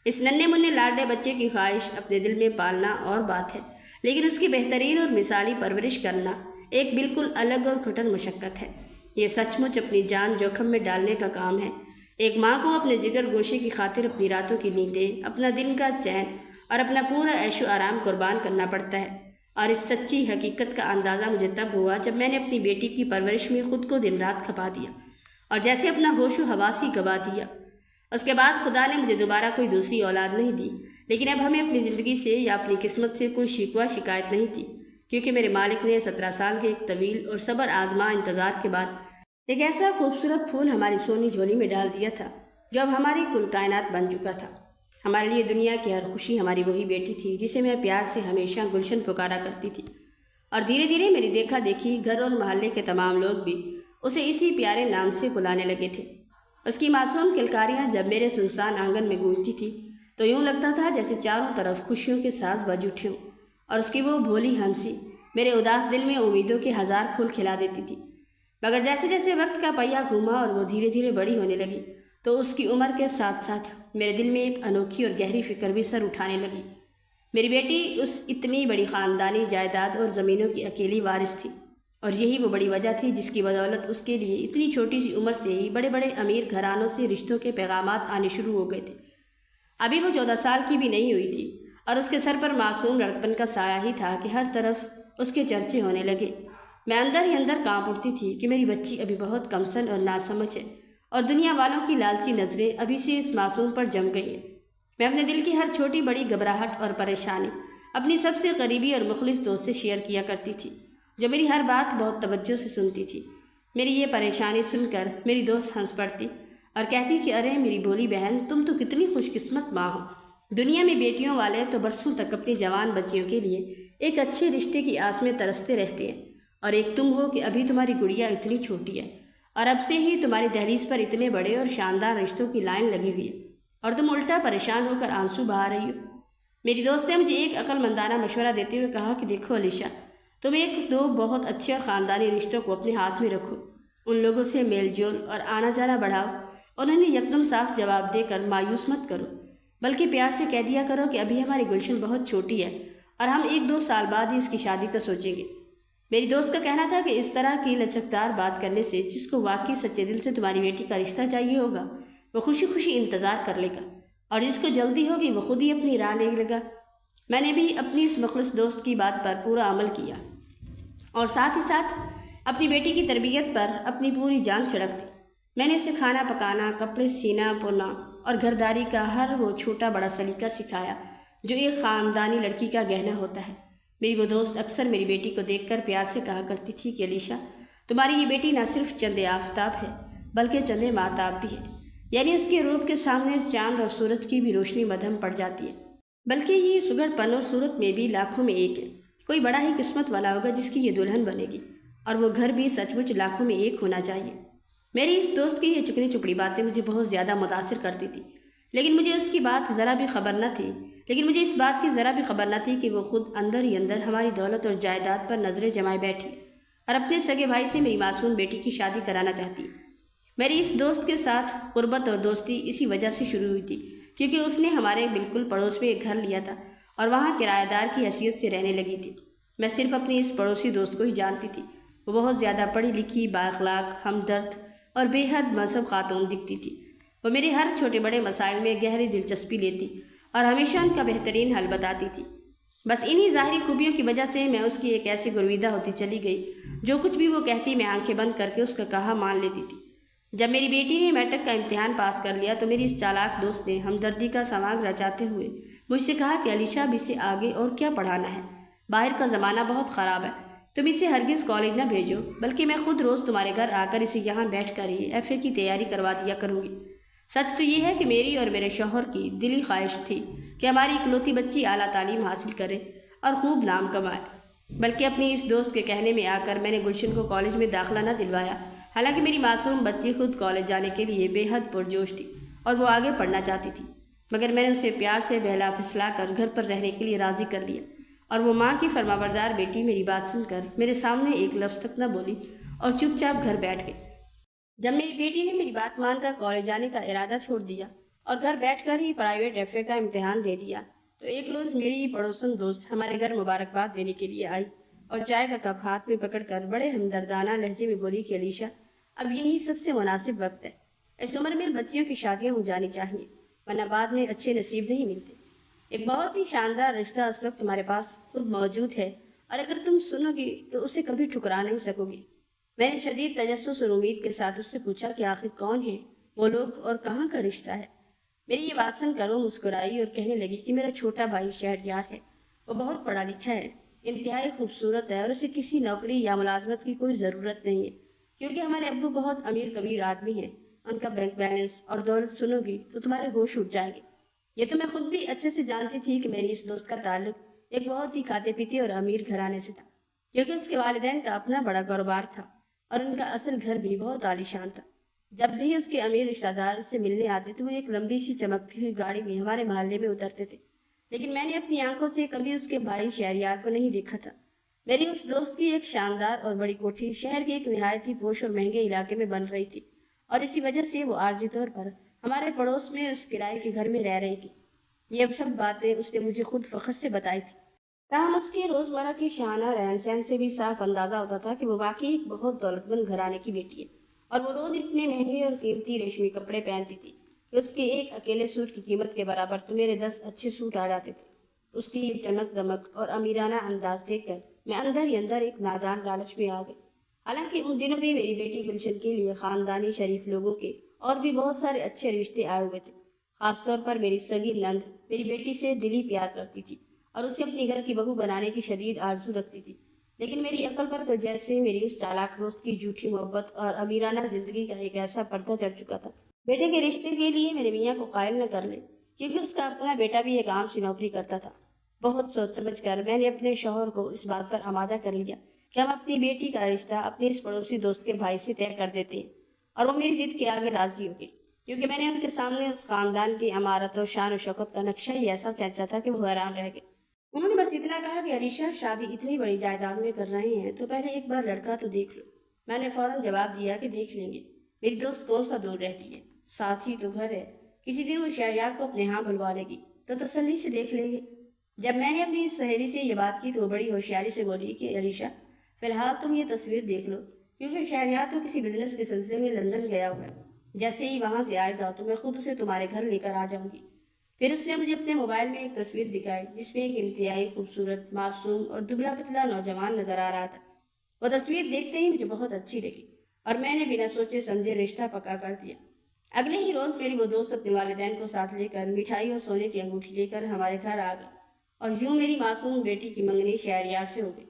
اس ننھے منھے لاڈلے بچے کی خواہش اپنے دل میں پالنا اور بات ہے، لیکن اس کی بہترین اور مثالی پرورش کرنا ایک بالکل الگ اور کٹھن مشقت ہے۔ یہ سچ مچ اپنی جان جوکھم میں ڈالنے کا کام ہے۔ ایک ماں کو اپنے جگر گوشے کی خاطر اپنی راتوں کی نیندیں، اپنا دن کا چین اور اپنا پورا عیش و آرام قربان کرنا پڑتا ہے، اور اس سچی حقیقت کا اندازہ مجھے تب ہوا جب میں نے اپنی بیٹی کی پرورش میں خود کو دن رات کھپا دیا اور جیسے اپنا ہوش و حواس ہی گوا دیا۔ اس کے بعد خدا نے مجھے دوبارہ کوئی دوسری اولاد نہیں دی، لیکن اب ہمیں اپنی زندگی سے یا اپنی قسمت سے کوئی شکوہ شکایت نہیں تھی، کیونکہ میرے مالک نے 17 سال کے ایک طویل اور صبر آزما انتظار کے بعد ایک ایسا خوبصورت پھول ہماری سونی جھولی میں ڈال دیا تھا جو اب ہماری کل کائنات بن چکا تھا۔ ہمارے لیے دنیا کی ہر خوشی ہماری وہی بیٹی تھی جسے میں پیار سے ہمیشہ گلشن پکارا کرتی تھی، اور دھیرے دھیرے میری دیکھا دیکھی گھر اور محلے کے تمام لوگ بھی اسے اسی پیارے نام سے بلانے لگے تھے۔ اس کی معصوم کلکاریاں جب میرے سنسان آنگن میں گونجتی تھی تو یوں لگتا تھا جیسے چاروں طرف خوشیوں کے ساز بج اٹھے ہوں، اور اس کی وہ بھولی ہنسی میرے اداس دل میں امیدوں کے 1000 پھول کھلا دیتی تھی۔ مگر جیسے جیسے وقت کا پہیہ گھوما اور وہ دھیرے دھیرے بڑی ہونے لگی تو اس کی عمر کے ساتھ ساتھ میرے دل میں ایک انوکھی اور گہری فکر بھی سر اٹھانے لگی۔ میری بیٹی اس اتنی بڑی خاندانی جائیداد اور زمینوں کی اکیلی وارث تھی، اور یہی وہ بڑی وجہ تھی جس کی بدولت اس کے لیے اتنی چھوٹی سی عمر سے ہی بڑے بڑے امیر گھرانوں سے رشتوں کے پیغامات آنے شروع ہو گئے تھے۔ ابھی وہ 14 سال کی بھی نہیں ہوئی تھی اور اس کے سر پر معصوم لڑکپن کا سایہ ہی تھا کہ ہر طرف اس کے چرچے ہونے لگے۔ میں اندر ہی اندر کانپ اٹھتی تھی کہ میری بچی ابھی بہت کمسن اور ناسمجھ ہے، اور دنیا والوں کی لالچی نظریں ابھی سے اس معصوم پر جم گئی ہیں۔ میں اپنے دل کی ہر چھوٹی بڑی گھبراہٹ اور پریشانی اپنی سب سے قریبی اور مخلص دوست سے شیئر کیا کرتی تھی، جو میری ہر بات بہت توجہ سے سنتی تھی۔ میری یہ پریشانی سن کر میری دوست ہنس پڑتی اور کہتی کہ ارے میری بولی بہن، تم تو کتنی خوش قسمت ماں ہو۔ دنیا میں بیٹیوں والے تو برسوں تک اپنی جوان بچیوں کے لیے ایک اچھے رشتے کی آس میں ترستے رہتے ہیں، اور ایک تم ہو کہ ابھی تمہاری گڑیا اتنی چھوٹی ہے اور اب سے ہی تمہاری دہلیز پر اتنے بڑے اور شاندار رشتوں کی لائن لگی ہوئی ہے، اور تم الٹا پریشان ہو کر آنسو بہا رہی ہو۔ میری دوست نے مجھے ایک عقل مندانہ مشورہ دیتے ہوئے کہا کہ دیکھو علیشہ، تم ایک دو بہت اچھے اور خاندانی رشتوں کو اپنے ہاتھ میں رکھو، ان لوگوں سے میل جول اور آنا جانا بڑھاؤ، اور انہیں یکدم صاف جواب دے کر مایوس مت کرو، بلکہ پیار سے کہہ دیا کرو کہ ابھی ہماری گلشن بہت چھوٹی ہے اور ہم 1-2 سال بعد ہی اس کی شادی کا سوچیں گے۔ میری دوست کا کہنا تھا کہ اس طرح کی لچکدار بات کرنے سے جس کو واقعی سچے دل سے تمہاری بیٹی کا رشتہ چاہیے ہوگا وہ خوشی خوشی انتظار کر لے گا، اور جس کو جلدی ہوگی وہ خود ہی اپنی راہ لے لے گا۔ میں نے بھی اپنی اس مخلص دوست کی بات پر پورا عمل کیا اور ساتھ ہی ساتھ اپنی بیٹی کی تربیت پر اپنی پوری جان چھڑک دی۔ میں نے اسے کھانا پکانا، کپڑے سینا بونا اور گھرداری کا ہر وہ چھوٹا بڑا سلیقہ سکھایا جو ایک خاندانی لڑکی کا گہنا ہوتا ہے۔ میری وہ دوست اکثر میری بیٹی کو دیکھ کر پیار سے کہا کرتی تھی کہ علیشہ، تمہاری یہ بیٹی نہ صرف چند آفتاب ہے بلکہ چند ماہتاب بھی ہے، یعنی اس کے روپ کے سامنے چاند اور سورج کی بھی روشنی مدھم پڑ جاتی ہے، بلکہ یہ سگڑ پن اور صورت میں بھی لاکھوں میں ایک ہے۔ کوئی بڑا ہی قسمت والا ہوگا جس کی یہ دلہن بنے گی، اور وہ گھر بھی سچ مچ لاکھوں میں ایک ہونا چاہیے۔ میری اس دوست کی یہ چکنی چپڑی باتیں مجھے بہت زیادہ متاثر کرتی تھی، لیکن مجھے اس کی بات ذرا بھی خبر نہ تھی لیکن مجھے اس بات کی ذرا بھی خبر نہ تھی کہ وہ خود اندر ہی اندر ہماری دولت اور جائیداد پر نظریں جمائے بیٹھی اور اپنے سگے بھائی سے میری معصوم بیٹی کی شادی کرانا چاہتی۔ میری اس دوست کے ساتھ قربت اور دوستی اسی وجہ سے شروع ہوئی تھی کیونکہ اس نے ہمارے بالکل پڑوس میں ایک گھر لیا تھا اور وہاں کرایہ دار کی حیثیت سے رہنے لگی تھی۔ میں صرف اپنی اس پڑوسی دوست کو ہی جانتی تھی۔ وہ بہت زیادہ پڑھی لکھی، بااخلاق، ہمدرد اور بے حد مہذب خاتون دکھتی تھی۔ وہ میرے ہر چھوٹے بڑے مسائل میں گہری دلچسپی لیتی اور ہمیشہ ان کا بہترین حل بتاتی تھی۔ بس انہی ظاہری خوبیوں کی وجہ سے میں اس کی ایک ایسی گرویدہ ہوتی چلی گئی۔ جو کچھ بھی وہ کہتی میں آنکھیں بند کر کے اس کا کہا مان لیتی تھی۔ جب میری بیٹی نے میٹرک کا امتحان پاس کر لیا تو میری اس چالاک دوست نے ہمدردی کا سماگ رچاتے ہوئے مجھ سے کہا کہ علیشہ اب اسے آگے اور کیا پڑھانا ہے، باہر کا زمانہ بہت خراب ہے، تم اسے ہرگز کالج نہ بھیجو، بلکہ میں خود روز تمہارے گھر آ کر اسے یہاں بیٹھ کر ہی ایف اے کی تیاری کروا دیا کروں گی۔ سچ تو یہ ہے کہ میری اور میرے شوہر کی دلی خواہش تھی کہ ہماری اکلوتی بچی اعلیٰ تعلیم حاصل کرے اور خوب نام کمائے، بلکہ اپنی اس دوست کے کہنے میں آ کر میں نے گلشن کو کالج میں داخلہ نہ دلوایا۔ حالانکہ میری معصوم بچی خود کالج جانے کے لیے بے حد پرجوش تھی اور وہ آگے پڑھنا چاہتی تھی، مگر میں نے اسے پیار سے بہلا پھسلا کر گھر پر رہنے کے لیے راضی کر لیا، اور وہ ماں کی فرمانبردار بیٹی میری بات سن کر میرے سامنے ایک لفظ تک نہ بولی اور چپ چاپ گھر بیٹھ گئی۔ جب میری بیٹی نے میری بات مان کر کالج جانے کا ارادہ چھوڑ دیا اور گھر بیٹھ کر ہی پرائیویٹ ایف اے کا امتحان دے دیا تو ایک روز میری پڑوسن دوست ہمارے گھر مبارکباد دینے کے لیے آئی اور چائے کا کپ ہاتھ میں پکڑ کر بڑے ہمدردانہ لہجے میں بولی کہ علیشہ، اب یہی سب سے مناسب وقت ہے، اس عمر میں بچیوں کی شادیاں ہو جانی چاہیے ورنہ بعد میں اچھے نصیب نہیں ملتے۔ ایک بہت ہی شاندار رشتہ اس وقت تمہارے پاس خود موجود ہے اور اگر تم سنو گی تو اسے کبھی ٹھکرا نہیں سکو گی۔ میں نے شدید تجسس اور امید کے ساتھ اس سے پوچھا کہ آخر کون ہے وہ لوگ اور کہاں کا رشتہ ہے۔ میری یہ بات سن کر وہ مسکرائی اور کہنے لگی کہ میرا چھوٹا بھائی شہریار ہے، وہ بہت پڑھا لکھا ہے، انتہائی خوبصورت ہے اور اسے کسی نوکری یا ملازمت کی کوئی ضرورت نہیں ہے کیونکہ ہمارے ابو بہت امیر کبیر آدمی ہیں، ان کا بینک بیلنس اور دولت سنو گی تو تمہارے ہوش اٹھ جائیں گے۔ یہ تو میں خود بھی اچھے سے جانتی تھی کہ میری اس دوست کا تعلق ایک بہت ہی کھاتے پیتے اور امیر گھرانے سے تھا کیونکہ اس کے والدین کا اپنا بڑا کاروبار تھا اور ان کا اصل گھر بھی بہت عالیشان تھا۔ جب بھی اس کے امیر رشتہ دار اس سے ملنے آتے تو وہ ایک لمبی سی چمکتی ہوئی گاڑی میں ہمارے محلے میں اترتے تھے، لیکن میں نے اپنی آنکھوں سے کبھی اس کے بھائی شہریار کو نہیں دیکھا تھا۔ میری اس دوست کی ایک شاندار اور بڑی کوٹھی شہر کے ایک نہایت ہی پوش اور مہنگے علاقے میں بن رہی تھی اور اسی وجہ سے وہ عارضی طور پر ہمارے پڑوس میں اس کرائے کے گھر میں رہ رہی تھی۔ یہ سب باتیں اس نے مجھے خود فخر سے بتائی تھی، تاہم اس کی روزمرہ کی شانہ رہن سہن سے بھی صاف اندازہ ہوتا تھا کہ وہ واقعی ایک بہت دولت مند گھرانے کی بیٹی ہے، اور وہ روز اتنے مہنگے اور قیمتی ریشمی کپڑے پہنتی تھی کہ اس کے ایک اکیلے سوٹ کی قیمت کے برابر تو میرے 10 اچھے سوٹ آ جاتے تھے۔ اس کی یہ چمک دمک اور امیرانہ انداز دیکھ کر میں اندر ہی اندر ایک نادان لالچ میں آ گئی۔ حالانکہ ان دنوں بھی میری بیٹی گلشن کے لیے خاندانی شریف لوگوں کے اور بھی بہت سارے اچھے رشتے آئے ہوئے تھے۔ خاص طور پر میری سگی نند میری بیٹی سے دلی پیار کرتی تھی اور اسے اپنی گھر کی بہو بنانے کی شدید آرزو رکھتی تھی، لیکن میری عقل پر تو جیسے میری اس چالاک دوست کی جھوٹی محبت اور امیرانہ زندگی کا ایک ایسا پردہ چڑھ چکا تھا۔ بیٹے کے رشتے کے لیے میرے میاں کو قائل نہ کر لیں کیونکہ اس کا اپنا بیٹا بھی ایک عام سی نوکری کرتا تھا۔ بہت سوچ سمجھ کر میں نے اپنے شوہر کو اس بات پر آمادہ کر لیا کہ ہم اپنی بیٹی کا رشتہ اپنی اس پڑوسی دوست کے بھائی سے طے کر دیتے ہیں، اور وہ میری ضد کے آگے راضی ہو گئی کیونکہ میں نے ان کے سامنے اس خاندان کی عمارت اور شان و شوکت کا نقشہ ہی ایسا کھینچا تھا کہ وہ حیران رہ گئے۔ انہوں نے بس اتنا کہا کہ علیشہ، شادی اتنی بڑی جائیداد میں کر رہے ہیں تو پہلے ایک بار لڑکا تو دیکھ لو۔ میں نے فوراً جواب دیا کہ دیکھ لیں گے، میری دوست کون سا دور رہتی ہے، ساتھ ہی تو گھر ہے، کسی دن وہ شہریار کو اپنے ہاں بلوا لے گی تو تسلی سے دیکھ لیں گے۔ جب میں نے اپنی سہیلی سے یہ بات کی تو وہ بڑی ہوشیاری سے بولی کہ علیشہ، فی الحال تم یہ تصویر دیکھ لو کیونکہ شہریار تو کسی بزنس کے سلسلے میں لندن گیا ہوا ہے، جیسے ہی وہاں سے آئے گا تو میں خود اسے تمہارے گھر لے کر آ جاؤں گی۔ پھر اس نے مجھے اپنے موبائل میں ایک تصویر دکھائی جس میں ایک انتہائی خوبصورت، معصوم اور دبلا پتلا نوجوان نظر آ رہا تھا۔ وہ تصویر دیکھتے ہی مجھے بہت اچھی لگی اور میں نے بنا سوچے سمجھے رشتہ پکا کر دیا۔ اگلے ہی روز میری وہ دوست اپنے والدین کو ساتھ لے کر مٹھائی اور سونے کی انگوٹھی لے کر ہمارے گھر آ گئی اور یوں میری معصوم بیٹی کی منگنی شہریار سے ہو گئی۔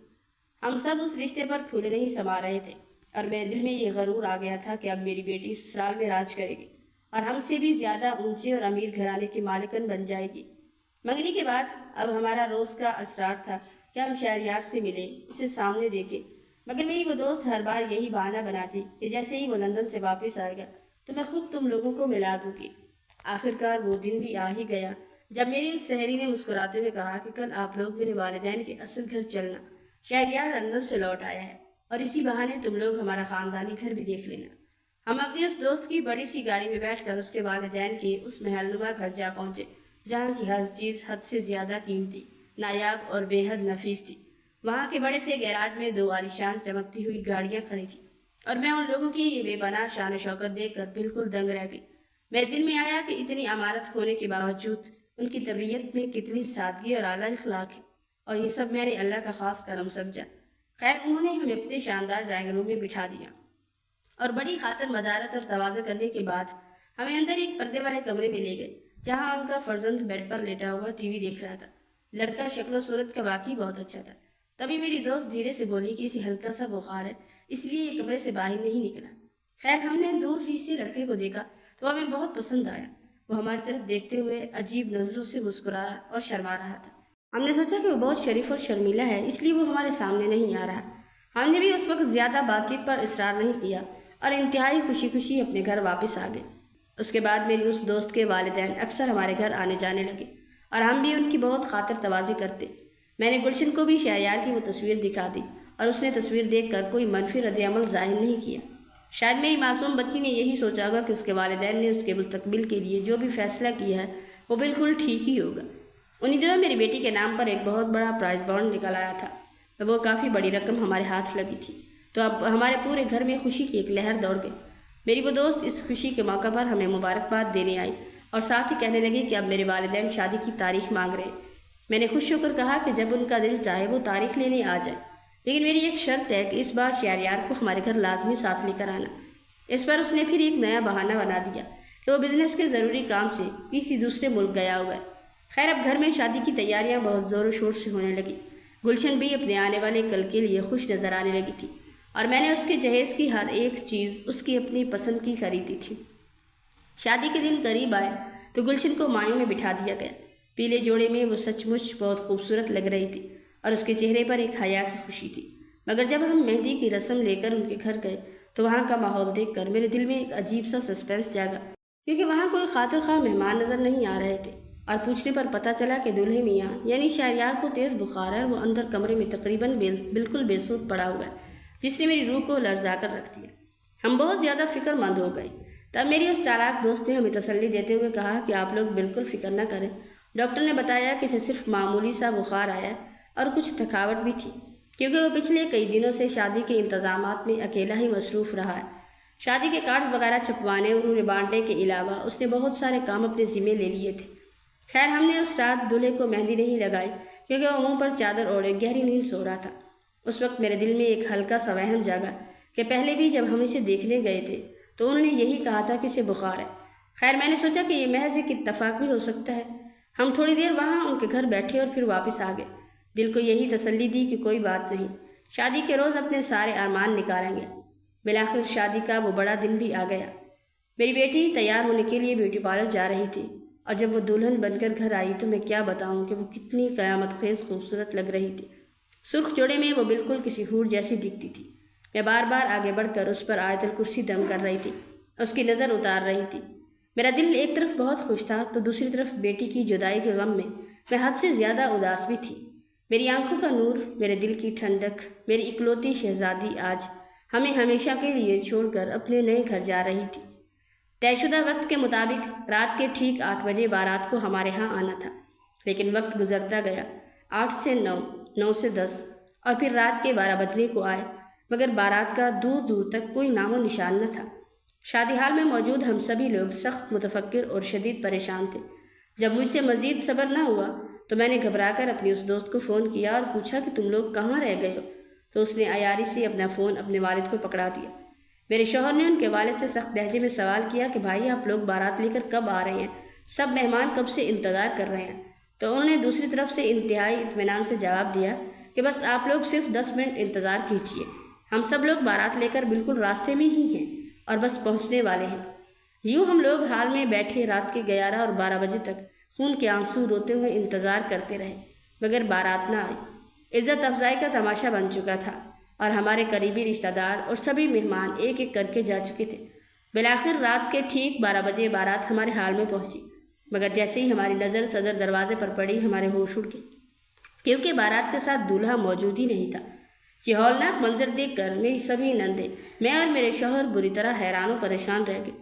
ہم سب اس رشتے پر پھول نہیں سما رہے تھے اور میرے دل میں یہ غرور آ گیا تھا کہ اب میری بیٹی سسرال میں راج کرے گی اور ہم سے بھی زیادہ اونچے اور امیر گھرانے کی مالکن بن جائے گی۔ منگنی کے بعد اب ہمارا روز کا اسرار تھا کہ ہم شہریار سے ملے، اسے سامنے دیکھے، مگر میری وہ دوست ہر بار یہی بہانہ بناتی کہ جیسے ہی وہ لندن سے واپس آئے گا تو میں خود تم لوگوں کو ملا دوں گی۔ آخرکار وہ دن بھی آ ہی گیا جب میری اس سہیلی نے مسکراتے ہوئے کہا کہ کل آپ لوگ میرے والدین کے اصل گھر چلنا، شہریار لندن سے لوٹ آیا ہے اور اسی بہانے تم لوگ ہمارا خاندانی گھر بھی دیکھ لینا، ہم اپنی اس دوست کی بڑی سی گاڑی میں بیٹھ کر اس کے والدین کے اس محل نما گھر جا پہنچے جہاں کی ہر چیز حد سے زیادہ قیمتی، نایاب اور بے حد نفیس تھی۔ وہاں کے بڑے سے گیراج میں دو عالیشان چمکتی ہوئی گاڑیاں کھڑی تھیں اور میں ان لوگوں کی یہ بے پناہ شان و شوکت دیکھ کر بالکل دنگ رہ گئی۔ میرے دل میں آیا کہ اتنی عمارت ہونے کے باوجود ان کی طبیعت میں کتنی سادگی اور اعلیٰ اخلاق ہے، اور یہ سب میں نے اللہ کا خاص کرم سمجھا۔ خیر انہوں نے ہمیں اپنے شاندار ڈرائنگ روم میں بٹھا دیا اور بڑی خاطر مدارت اور تواضع کرنے کے بعد ہمیں اندر ایک پردے والے کمرے میں لے گئے جہاں ان کا فرزند بیڈ پر لیٹا ہوا ٹی وی دیکھ رہا تھا۔ لڑکا شکل و صورت کا واقعی بہت اچھا تھا۔ تبھی میری دوست دھیرے سے بولی کہ اسے ہلکا سا بخار ہے، اس لیے یہ کمرے سے باہر نہیں نکلا۔ خیر ہم نے دور ہی سے لڑکے کو دیکھا تو ہمیں بہت پسند آیا۔ وہ ہماری طرف دیکھتے ہوئے عجیب نظروں سے مسکرایا اور شرما رہا تھا۔ ہم نے سوچا کہ وہ بہت شریف اور شرمیلا ہے، اس لیے وہ ہمارے سامنے نہیں آ رہا۔ ہم نے بھی اس وقت زیادہ بات چیت پر اصرار نہیں کیا اور انتہائی خوشی خوشی اپنے گھر واپس آ گئے۔ اس کے بعد میری اس دوست کے والدین اکثر ہمارے گھر آنے جانے لگے اور ہم بھی ان کی بہت خاطر توازی کرتے۔ میں نے گلشن کو بھی شہریار کی وہ تصویر دکھا دی اور اس نے تصویر دیکھ کر کوئی منفی رد عمل ظاہر نہیں کیا۔ شاید میری معصوم بچی نے یہی سوچا ہوگا کہ اس کے والدین نے اس کے مستقبل کے لیے جو بھی فیصلہ کیا ہے وہ بالکل ٹھیک ہی ہوگا۔ انہی دنوں میری بیٹی کے نام پر ایک بہت بڑا پرائز بانڈ نکل آیا تھا۔ وہ کافی بڑی رقم ہمارے ہاتھ لگی تھی تو اب ہمارے پورے گھر میں خوشی کی ایک لہر دوڑ گئی۔ میری وہ دوست اس خوشی کے موقع پر ہمیں مبارکباد دینے آئی اور ساتھ ہی کہنے لگی کہ اب میرے والدین شادی کی تاریخ مانگ رہے ہیں۔ میں نے خوش ہو کر کہا کہ جب ان کا دل چاہے وہ تاریخ لینے آ جائے، لیکن میری ایک شرط ہے کہ اس بار شہریار کو ہمارے گھر لازمی ساتھ لے کر آنا۔ اس پر اس نے پھر ایک نیا بہانہ بنا دیا کہ وہ بزنس کے ضروری کام سے کسی دوسرے ملک گیا ہوا ہے۔ خیر اب گھر میں شادی کی تیاریاں بہت زور و شور سے ہونے لگی۔ گلشن بھی اپنے آنے والے کل کے لیے خوش نظر آنے لگی تھی اور میں نے اس کے جہیز کی ہر ایک چیز اس کی اپنی پسند کی خریدی تھی۔ شادی کے دن قریب آئے تو گلشن کو مایوں میں بٹھا دیا گیا۔ پیلے جوڑے میں وہ سچ مچ بہت خوبصورت لگ رہی تھی اور اس کے چہرے پر ایک حیا کی خوشی تھی۔ مگر جب ہم مہندی کی رسم لے کر ان کے گھر گئے تو وہاں کا ماحول دیکھ کر میرے دل میں ایک عجیب سا سسپینس جاگا، کیونکہ وہاں کوئی خاطر خواہ مہمان نظر نہیں آ رہے تھے اور پوچھنے پر پتہ چلا کہ دولہے میاں یعنی شہریار کو تیز بخار ہے اور وہ اندر کمرے میں تقریباً بالکل بے سود پڑا ہوا ہے، جس نے میری روح کو لرزا کر رکھ دیا۔ ہم بہت زیادہ فکر مند ہو گئے۔ تب میری اس چالاک دوست نے ہمیں تسلی دیتے ہوئے کہا کہ آپ لوگ بالکل فکر نہ کریں، ڈاکٹر نے بتایا کہ اسے صرف معمولی سا بخار آیا ہے اور کچھ تھکاوٹ بھی تھی، کیونکہ وہ پچھلے کئی دنوں سے شادی کے انتظامات میں اکیلا ہی مصروف رہا ہے۔ شادی کے کارڈ وغیرہ چھپوانے اور انہیں بانٹنے کے علاوہ اس نے بہت سارے کام اپنے ذمے لے لیے تھے۔ خیر ہم نے اس رات دولہے کو مہندی نہیں لگائی کیونکہ وہ منہ پر چادر اوڑھے گہری نیند سو رہا تھا۔ اس وقت میرے دل میں ایک ہلکا سا وہم جاگا کہ پہلے بھی جب ہم اسے دیکھنے گئے تھے تو انہوں نے یہی کہا تھا کہ اسے بخار ہے۔ خیر میں نے سوچا کہ یہ محض ایک اتفاق بھی ہو سکتا ہے۔ ہم تھوڑی دیر وہاں ان کے گھر بیٹھے اور پھر واپس آ گئے۔ دل کو یہی تسلی دی کہ کوئی بات نہیں، شادی کے روز اپنے سارے ارمان نکالیں گے۔ بالآخر شادی کا وہ بڑا دن بھی آ گیا۔ میری بیٹی تیار ہونے کے لیے بیوٹی پارلر جا رہی تھی اور جب وہ دلہن بن کر گھر آئی تو میں کیا بتاؤں کہ وہ کتنی قیامت خیز خوبصورت لگ رہی تھی۔ سرخ جوڑے میں وہ بالکل کسی حور جیسی دکھتی تھی۔ میں بار بار آگے بڑھ کر اس پر آیت الکرسی دم کر رہی تھی، اس کی نظر اتار رہی تھی۔ میرا دل ایک طرف بہت خوش تھا تو دوسری طرف بیٹی کی جدائی کے غم میں حد سے زیادہ اداس بھی تھی۔ میری آنکھوں کا نور، میرے دل کی ٹھنڈک، میری اکلوتی شہزادی آج ہمیں ہمیشہ کے لیے چھوڑ کر اپنے نئے گھر جا رہی تھی۔ طے شدہ وقت کے مطابق رات کے ٹھیک 8 بجے بارات کو ہمارے ہاں آنا تھا، لیکن وقت گزرتا گیا۔ 8 سے 9، 9 سے 10 اور پھر رات کے 12 بجنے کو آئے، مگر بارات کا دور دور تک کوئی نام و نشان نہ تھا۔ شادی حال میں موجود ہم سبھی لوگ سخت متفکر اور شدید پریشان تھے۔ جب مجھ سے مزید صبر نہ ہوا تو میں نے گھبرا کر اپنی اس دوست کو فون کیا اور پوچھا کہ تم لوگ کہاں رہ گئے ہو، تو اس نے عیاری سے اپنا فون اپنے والد کو پکڑا دیا۔ میرے شوہر نے ان کے والد سے سخت لہجے میں سوال کیا کہ بھائی آپ لوگ بارات لے کر کب آ رہے ہیں، سب مہمان کب سے انتظار کر رہے ہیں۔ تو انہوں نے دوسری طرف سے انتہائی اطمینان سے جواب دیا کہ بس آپ لوگ صرف 10 منٹ انتظار کیجیے، ہم سب لوگ بارات لے کر بالکل راستے میں ہی ہیں اور بس پہنچنے والے ہیں۔ یوں ہم لوگ حال میں بیٹھے رات کے 11 اور 12 بجے تک خون کے آنسو روتے ہوئے انتظار کرتے رہے، مگر بارات نہ آئی۔ عزت افزائی کا تماشا بن چکا تھا اور ہمارے قریبی رشتہ دار اور سبھی مہمان ایک ایک کر کے جا چکے تھے۔ بالآخر رات کے ٹھیک 12 بجے بارات ہمارے حال میں پہنچی۔ مگر جیسے ہی ہماری نظر صدر دروازے پر پڑی ہمارے ہوش اڑ گئے، کیونکہ بارات کے ساتھ دولہا موجود ہی نہیں تھا۔ یہ ہولناک منظر دیکھ کر میری سبھی نندیں، میں اور میرے شوہر بری طرح حیران و پریشان رہ گئے۔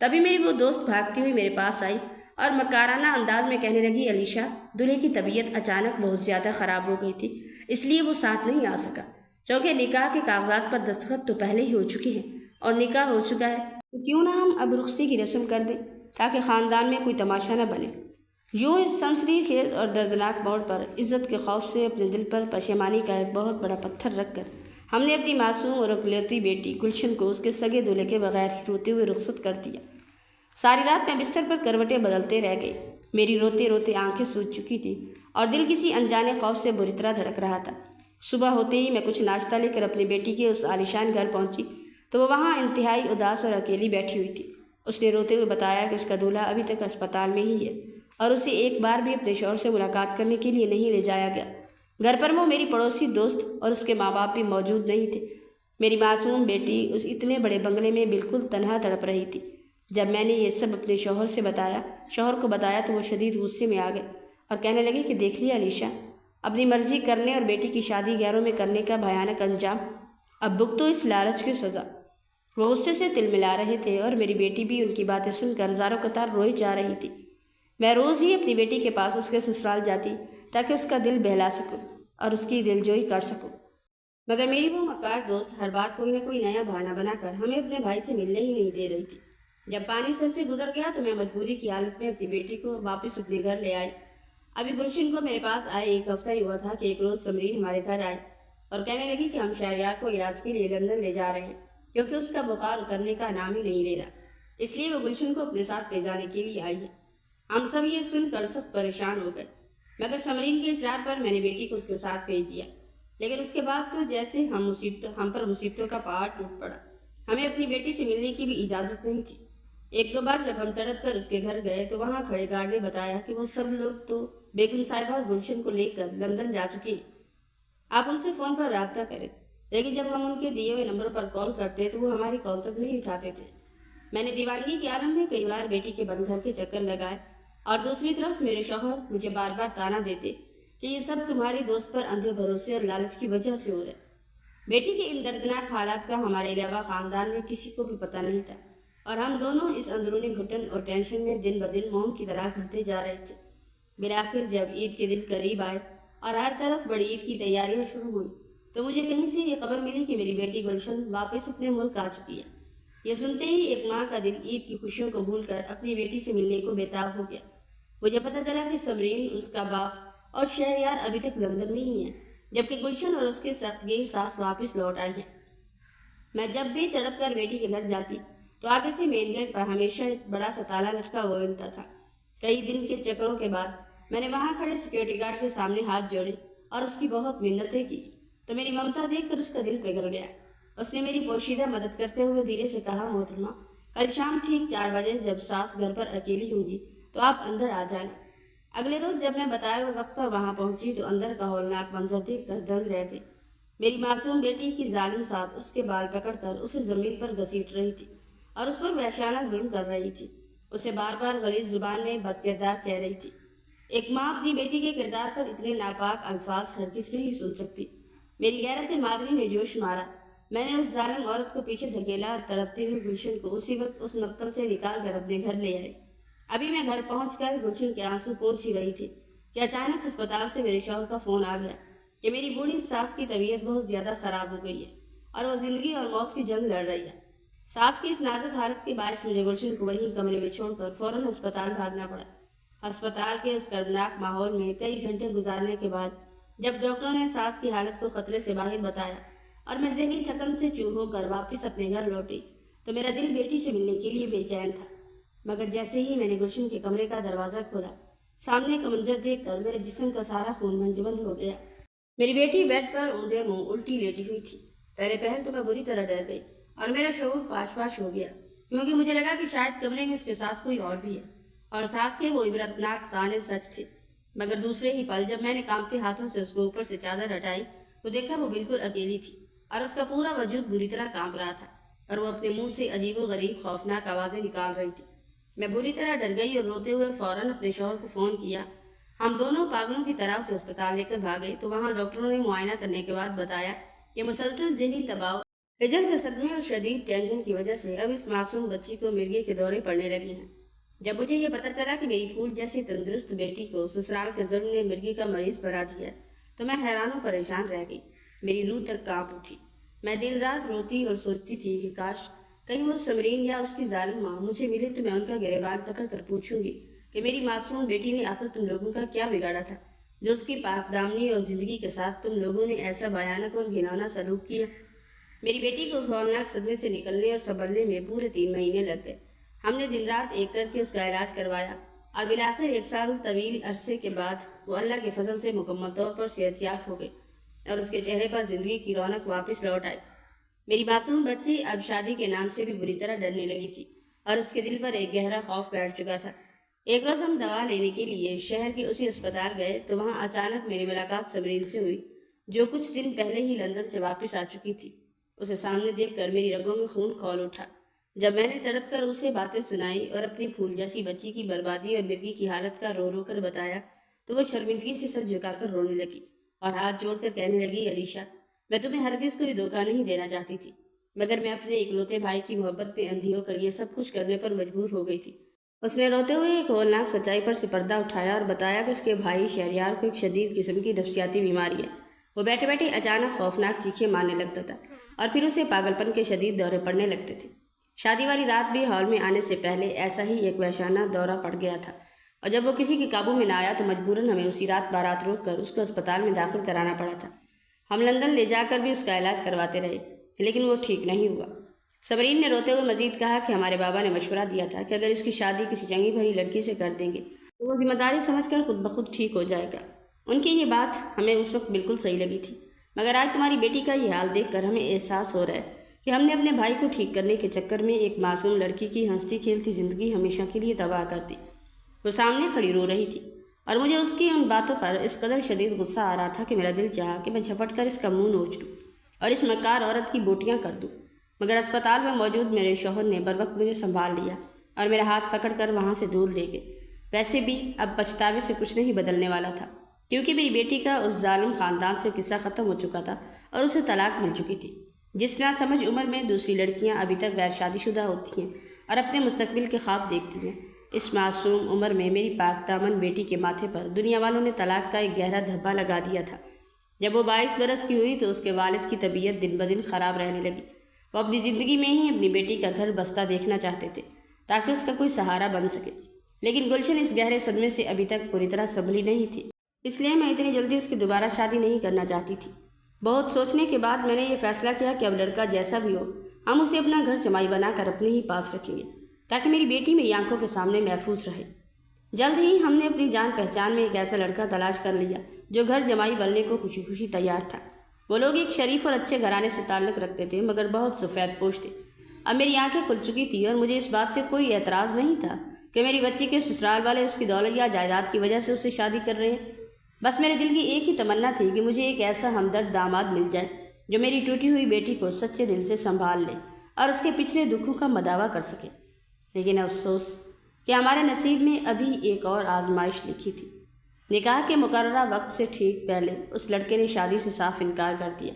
تبھی میری وہ دوست بھاگتی ہوئی میرے پاس آئی اور مکارانہ انداز میں کہنے لگی، علیشہ، دولہے کی طبیعت اچانک بہت زیادہ خراب ہو گئی تھی، اس لیے وہ ساتھ نہیں آ سکا۔ چونکہ نکاح کے کاغذات پر دستخط تو پہلے ہی ہو چکے ہیں اور نکاح ہو چکا ہے، تو کیوں نہ ہم اب رخصتی کی رسم کر دیں تاکہ خاندان میں کوئی تماشا نہ بنے۔ یوں اس سنسنی خیز اور دردناک موڑ پر عزت کے خوف سے اپنے دل پر پشیمانی کا ایک بہت بڑا پتھر رکھ کر ہم نے اپنی معصوم اور اکلوتی بیٹی گلشن کو اس کے سگے دولہے کے بغیر ہی روتے ہوئے رخصت کر دیا۔ ساری رات میں بستر پر کروٹیں بدلتے رہ گئی۔ میری روتے روتے آنکھیں سوج چکی تھی اور دل کسی انجانے خوف سے بری طرح دھڑک رہا تھا۔ صبح ہوتے ہی میں کچھ ناشتہ لے کر اپنی بیٹی کے اس عالیشان گھر پہنچی تو وہ وہاں انتہائی اداس اور اکیلی بیٹھی ہوئی تھی۔ اس نے روتے ہوئے بتایا کہ اس کا دولہا ابھی تک اسپتال میں ہی ہے اور اسے ایک بار بھی اپنے شوہر سے ملاقات کرنے کے لیے نہیں لے جایا گیا۔ گھر پر وہ میری پڑوسی دوست اور اس کے ماں باپ بھی موجود نہیں تھے۔ میری معصوم بیٹی اس اتنے بڑے بنگلے میں بالکل تنہا تڑپ رہی تھی۔ جب میں نے یہ سب اپنے شوہر کو بتایا تو وہ شدید غصے میں آ گئے اور کہنے لگے کہ دیکھ لیا علیشہ، اپنی مرضی کرنے اور بیٹی کی شادی غیروں میں کرنے کا بھیانک انجام، اب بھگتو اس لالچ کی سزا۔ وہ غصے سے تل ملا رہے تھے اور میری بیٹی بھی ان کی باتیں سن کر زاروں قطار روئی جا رہی تھی۔ میں روز ہی اپنی بیٹی کے پاس اس کے سسرال جاتی تاکہ اس کا دل بہلا سکوں اور اس کی دلجوئی کر سکوں، مگر میری وہ مکار دوست ہر بار کوئی نہ کوئی نیا بہانہ بنا کر ہمیں اپنے بھائی سے ملنے ہی نہیں دے رہی تھی۔ جب پانی سر سے گزر گیا تو میں مجبوری کی حالت میں اپنی بیٹی کو واپس اپنے گھر لے آئی۔ ابھی گلشن کو میرے پاس آئے ایک ہفتہ ہی ہوا تھا کہ ایک روز سمرین ہمارے گھر آئے اور کہنے لگی کہ ہم شہریار کو علاج کے لیے لندن لے جا رہے ہیں کیونکہ اس کا بخار اترنے کا نام ہی نہیں لے رہا، اس لیے وہ گلشن کو اپنے ساتھ لے جانے کے لیے آئی ہے۔ ہم سب یہ سن کر سخت پریشان ہو گئے، مگر سمرین کے اصرار پر میں نے بیٹی کو اس کے ساتھ بھیج دیا، لیکن اس کے بعد تو جیسے ہم پر مصیبتوں کا پہاڑ ٹوٹ پڑا۔ ہمیں اپنی بیٹی سے ملنے کی بھی اجازت نہیں تھی۔ ایک دو بار جب ہم تڑپ کر اس کے گھر گئے تو وہاں کھڑے گارڈ نے بتایا کہ وہ سب لوگ تو بیگم صاحبہ اور گلشن کو لے کر لندن جا چکے ہیں، آپ ان سے فون پر رابطہ کریں۔ لیکن جب ہم ان کے دیے ہوئے نمبر پر کال کرتے تو وہ ہماری کال تک نہیں اٹھاتے تھے۔ میں نے دیوانگی کے عالم میں کئی بار بیٹی کے بند گھر کے چکر لگائے اور دوسری طرف میرے شوہر مجھے بار بار تانا دیتے کہ یہ سب تمہاری دوست پر اندھے بھروسے اور لالچ کی وجہ سے ہو رہا ہے۔ بیٹی کے ان دردناک حالات کا ہمارے علاوہ خاندان میں کسی کو بھی پتہ نہیں تھا اور ہم دونوں اس اندرونی گھٹن اور ٹینشن میں دن بدن موم کی طرح گھلتے جا رہے تھے۔ بالآخر جب عید کے دن قریب آئے اور ہر طرف بڑی عید کی تیاریاں شروع ہوئیں تو مجھے کہیں سے یہ خبر ملی کہ میری بیٹی گلشن واپس اپنے ملک آ چکی ہے۔ یہ سنتے ہی ایک ماں کا دل عید کی خوشیوں کو بھول کر اپنی بیٹی سے ملنے کو بےتاب ہو گیا۔ مجھے پتہ چلا کہ سمرین، اس کا باپ اور شہریار ابھی تک لندن میں ہی ہیں، جبکہ گلشن اور اس کے سخت گیر ساس واپس لوٹ آئی ہیں۔ میں جب بھی تڑپ کر بیٹی کے گھر جاتی تو آگے سے مین گیٹ پر ہمیشہ ایک بڑا سا تالا لٹکا ہوا ملتا تھا۔ کئی دن کے چکروں کے بعد میں نے وہاں کھڑے سیکورٹی گارڈ کے سامنے ہاتھ جوڑے اور اس کی بہت منتیں کی تو میری ممتا دیکھ کر اس کا دل پگھل گیا۔ اس نے میری پوشیدہ مدد کرتے ہوئے دھیرے سے کہا، محترمہ، کل شام ٹھیک 4 بجے جب ساس گھر پر اکیلی ہوں گی تو آپ اندر آ جانا۔ اگلے روز جب میں بتائے ہوئے وقت پر وہاں پہنچی تو اندر کا ہولناک منظر دیکھ کر دنگ رہ گئی۔ میری معصوم بیٹی کی ظالم ساس اس کے بال پکڑ کر اسے زمین پر گھسیٹ رہی تھی اور اس پر وحشیانہ ظلم کر رہی تھی۔ اسے بار بار غلیظ زبان میں بد کردار کہہ رہی تھی۔ ایک ماں اپنی بیٹی کے کردار پر اتنے ناپاک الفاظ ہرگز نہیں سن سکتی۔ میری غیرت مادری نے جوش مارا۔ میں نے اس ظالم عورت کو پیچھے دھکیلا اور تڑپتی ہوئی گلشن کو اسی وقت اس مقتل سے نکال کر اپنے گھر لے آئی۔ ابھی میں گھر پہنچ کر گلشن کے آنسو پونچھ ہی رہی تھی کہ اچانک ہسپتال سے میرے شوہر کا فون آ گیا کہ میری بوڑھی ساس کی طبیعت بہت زیادہ خراب ہو گئی ہے اور وہ زندگی اور موت کی جنگ لڑ رہی ہے۔ ساس کی اس نازک حالت کے باعث مجھے گلشن کو وہیں کمرے میں چھوڑ کر فوراً ہسپتال بھاگنا پڑا۔ ہسپتال کے اس کربناک ماحول میں کئی گھنٹے گزارنے کے بعد جب ڈاکٹروں نے ساس کی حالت کو خطرے سے باہر بتایا اور میں ذہنی تھکن سے چور ہو کر واپس اپنے گھر لوٹی تو میرا دل بیٹی سے ملنے کے لیے بے چین تھا۔ مگر جیسے ہی میں نے گلشن کے کمرے کا دروازہ کھولا، سامنے کا منظر دیکھ کر میرے جسم کا سارا خون منجمد ہو گیا۔ میری بیٹی بیڈ پر اوندھے منہ الٹی لیٹی ہوئی تھی۔ پہلے پہل تو میں بری طرح ڈر گئی اور میرا شعور پاش پاش ہو گیا، کیونکہ مجھے لگا کہ شاید کمرے میں اس کے ساتھ کوئی اور بھی ہے اور ساس کے وہ عبرتناک تانے سچ تھے۔ مگر دوسرے ہی پل جب میں نے کانپتے ہاتھوں سے اس کو اوپر سے چادر ہٹائی تو دیکھا وہ بالکل اکیلی تھی اور اس کا پورا وجود بری طرح کانپ رہا تھا اور وہ اپنے منہ سے عجیب و غریب خوفناک آوازیں نکال رہی تھی۔ میں بری طرح ڈر گئی اور روتے ہوئے فوراً اپنے شوہر کو فون کیا۔ ہم دونوں پاگلوں کی طرح سے اسپتال لے کر بھاگے تو وہاں ڈاکٹروں نے معائنہ کرنے کے بعد بتایا کہ مسلسل ذہنی دباؤ، ہجر کے صدمے اور شدید ٹینشن کی وجہ سے اب اس معصوم بچی کو مرگی کے دورے پڑنے لگے ہیں۔ جب مجھے یہ پتہ چلا کہ میری پھول جیسی تندرست بیٹی کو سسرال کے ظلم نے مرگی کا مریض بنا دیا تو میں حیران و پریشان رہ گئی۔ میری روح تک کانپ اٹھی۔ میں دن رات روتی اور سوچتی تھی کہ کاش کہیں وہ سمرین یا اس کی ظالم ماں مجھے ملے تو میں ان کا گریبان پکڑ کر پوچھوں گی کہ میری معصوم بیٹی نے آخر تم لوگوں کا کیا بگاڑا تھا جو اس کی پاک دامنی اور زندگی کے ساتھ تم لوگوں نے ایسا بھیانک اور گھناؤنا سلوک کیا۔ میری بیٹی کو اس ہولناک صدمے سے نکلنے اور سنبھلنے میں پورے 3 مہینے لگ گئے۔ ہم نے دن رات ایک کر کے اس کا علاج کروایا اور بالآخر 1 سال طویل عرصے کے بعد وہ اللہ کے فضل سے مکمل طور پر صحت یاب ہو گئی اور اس کے چہرے پر زندگی کی رونق واپس لوٹ آئی۔ میری معصوم بچی اب شادی کے نام سے بھی بری طرح ڈرنے لگی تھی اور اس کے دل پر ایک گہرا خوف بیٹھ چکا تھا۔ ایک روز ہم دوا لینے کے لیے شہر کے اسی اسپتال گئے تو وہاں اچانک میری ملاقات سمرین سے ہوئی جو کچھ دن پہلے ہی لندن سے واپس آ چکی تھی۔ اسے سامنے دیکھ کر میری رگوں میں خون کھول اٹھا۔ جب میں نے تڑپ کر اسے باتیں سنائی اور اپنی پھول جیسی بچی کی بربادی اور مرگی کی حالت کا رو رو کر بتایا تو وہ شرمندگی سے سر جھکا کر رونے لگی اور ہاتھ جوڑ کر کہنے لگی، علیشا، میں تمہیں ہرگز کوئی دھوکہ نہیں دینا چاہتی تھی، مگر میں اپنے اکلوتے بھائی کی محبت پہ اندھی ہو کر یہ سب کچھ کرنے پر مجبور ہو گئی تھی۔ اس نے روتے ہوئے ایک ہولناک سچائی پر سے پردہ اٹھایا اور بتایا کہ اس کے بھائی شہریار کو ایک شدید قسم کی نفسیاتی بیماری ہے۔ وہ بیٹھے بیٹھے اچانک خوفناک چیخیں مارنے لگتا تھا اور پھر اسے پاگل پن کے شدید دورے پڑنے لگتے تھے۔ شادی والی رات بھی ہال میں آنے سے پہلے ایسا ہی ایک وحشانہ دورہ پڑ گیا تھا اور جب وہ کسی کے قابو میں نہ آیا تو مجبوراً ہمیں اسی رات بارات روک کر اس کو اسپتال میں داخل کرانا پڑا تھا۔ ہم لندن لے جا کر بھی اس کا علاج کرواتے رہے لیکن وہ ٹھیک نہیں ہوا۔ سمرین نے روتے ہوئے مزید کہا کہ ہمارے بابا نے مشورہ دیا تھا کہ اگر اس کی شادی کسی چنگی بھری لڑکی سے کر دیں گے تو وہ ذمہ داری سمجھ کر خود بخود ٹھیک ہو جائے گا۔ ان کی یہ بات ہمیں اس وقت بالکل صحیح لگی تھی، مگر آج تمہاری بیٹی کا یہ حال دیکھ کر ہمیں احساس ہو رہا ہے کہ ہم نے اپنے بھائی کو ٹھیک کرنے کے چکر میں ایک معصوم لڑکی کی ہنستی کھیلتی زندگی ہمیشہ کے لیے تباہ کر دی۔ وہ سامنے کھڑی رو رہی تھی اور مجھے اس کی ان باتوں پر اس قدر شدید غصہ آ رہا تھا کہ میرا دل چاہا کہ میں جھپٹ کر اس کا منہ نوچ لوں اور اس مکار عورت کی بوٹیاں کر دوں، مگر اسپتال میں موجود میرے شوہر نے بر وقت مجھے سنبھال لیا اور میرا ہاتھ پکڑ کر وہاں سے دور لے گئے۔ ویسے بھی اب پچھتاوے سے کچھ نہیں بدلنے والا تھا کیونکہ میری بیٹی کا اس ظالم خاندان سے قصہ ختم ہو چکا تھا اور اسے طلاق مل چکی تھی۔ جس ناسمجھ عمر میں دوسری لڑکیاں ابھی تک غیر شادی شدہ ہوتی ہیں اور اپنے مستقبل کے خواب دیکھتی ہیں، اس معصوم عمر میں میری پاک دامن بیٹی کے ماتھے پر دنیا والوں نے طلاق کا ایک گہرا دھبا لگا دیا تھا۔ جب وہ 22 برس کی ہوئی تو اس کے والد کی طبیعت دن بدن خراب رہنے لگی۔ وہ اپنی زندگی میں ہی اپنی بیٹی کا گھر بستہ دیکھنا چاہتے تھے تاکہ اس کا کوئی سہارا بن سکے، لیکن گلشن اس گہرے صدمے سے ابھی تک پوری طرح سنبھلی نہیں تھی، اس لیے میں اتنی جلدی اس کی دوبارہ شادی نہیں کرنا چاہتی تھی۔ بہت سوچنے کے بعد میں نے یہ فیصلہ کیا کہ اب لڑکا جیسا بھی ہو ہم اسے اپنا گھر جمائی بنا کر اپنے ہی پاس رکھیں گے تاکہ میری بیٹی میری آنکھوں کے سامنے محفوظ رہے۔ جلد ہی ہم نے اپنی جان پہچان میں ایک ایسا لڑکا تلاش کر لیا جو گھر جمائی بننے کو خوشی خوشی تیار تھا۔ وہ لوگ ایک شریف اور اچھے گھرانے سے تعلق رکھتے تھے مگر بہت سفید پوش تھے۔ اب میری آنکھیں کھل چکی تھی اور مجھے اس بات سے کوئی اعتراض نہیں تھا کہ میری بچی کے سسرال والے اس کی دولت یا جائیداد کی وجہ سے اسے شادی کر رہے ہیں۔ بس میرے دل کی ایک ہی تمنا تھی کہ مجھے ایک ایسا ہمدرد داماد مل جائے جو میری ٹوٹی ہوئی بیٹی کو سچے دل سے سنبھال لے اور اس کے پچھلے دکھوں کا مداوع کر سکے۔ لیکن افسوس کہ ہمارے نصیب میں ابھی ایک اور آزمائش لکھی تھی۔ نکاح کے مقررہ وقت سے ٹھیک پہلے اس لڑکے نے شادی سے صاف انکار کر دیا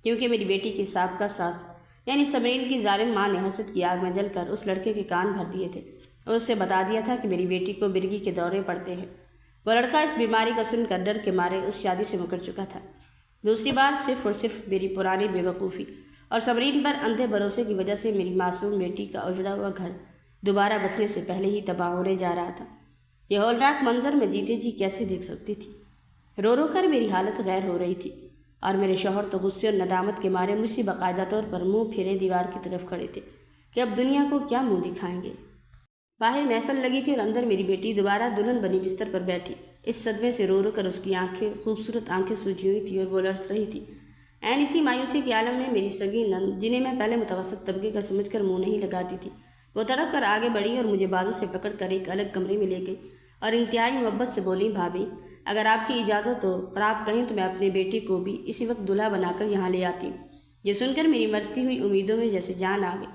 کیونکہ میری بیٹی کی سابقہ ساس یعنی سمرین کی ظالم ماں نے حسد کی آگ میں جل کر اس لڑکے کے کان بھر دیے تھے اور اسے بتا دیا تھا کہ میری بیٹی کو مرگی کے دورے پڑتے ہیں۔ وہ لڑکا اس بیماری کا سن کر ڈر کے مارے اس شادی سے مکر چکا تھا۔ دوسری بار صرف اور صرف میری پرانی بے وقوفی اور سمرین پر اندھے بھروسے کی وجہ سے میری معصوم بیٹی کا اجڑا ہوا گھر دوبارہ بسنے سے پہلے ہی تباہ ہونے جا رہا تھا۔ یہ ہولناک منظر میں جیتے جی کیسے دیکھ سکتی تھی؟ رو رو کر میری حالت غیر ہو رہی تھی اور میرے شوہر تو غصے اور ندامت کے مارے مجھ سے باقاعدہ طور پر منہ پھیرے دیوار کی طرف کھڑے تھے کہ اب دنیا کو کیا منہ دکھائیں گے۔ باہر محفل لگی تھی اور اندر میری بیٹی دوبارہ دلہن بنی بستر پر بیٹھی اس صدمے سے رو رو کر اس کی آنکھیں خوبصورت آنکھیں سوجھی ہوئی تھی اور وہ لرز رہی تھی۔ عین اسی مایوسی کے عالم میں میری سگی نند جنہیں میں پہلے متوسط طبقے کا سمجھ کر منہ نہیں لگاتی تھی وہ تڑپ کر آگے بڑھی اور مجھے بازو سے پکڑ کر ایک الگ کمرے میں لے گئی اور انتہائی محبت سے بولی، بھابھی اگر آپ کی اجازت ہو اور آپ کہیں تو میں اپنی بیٹی کو بھی اسی وقت دلہا بنا کر یہاں لے آتی۔ یہ سن کر میری مرتی ہوئی امیدوں میں جیسے جان آ گئی۔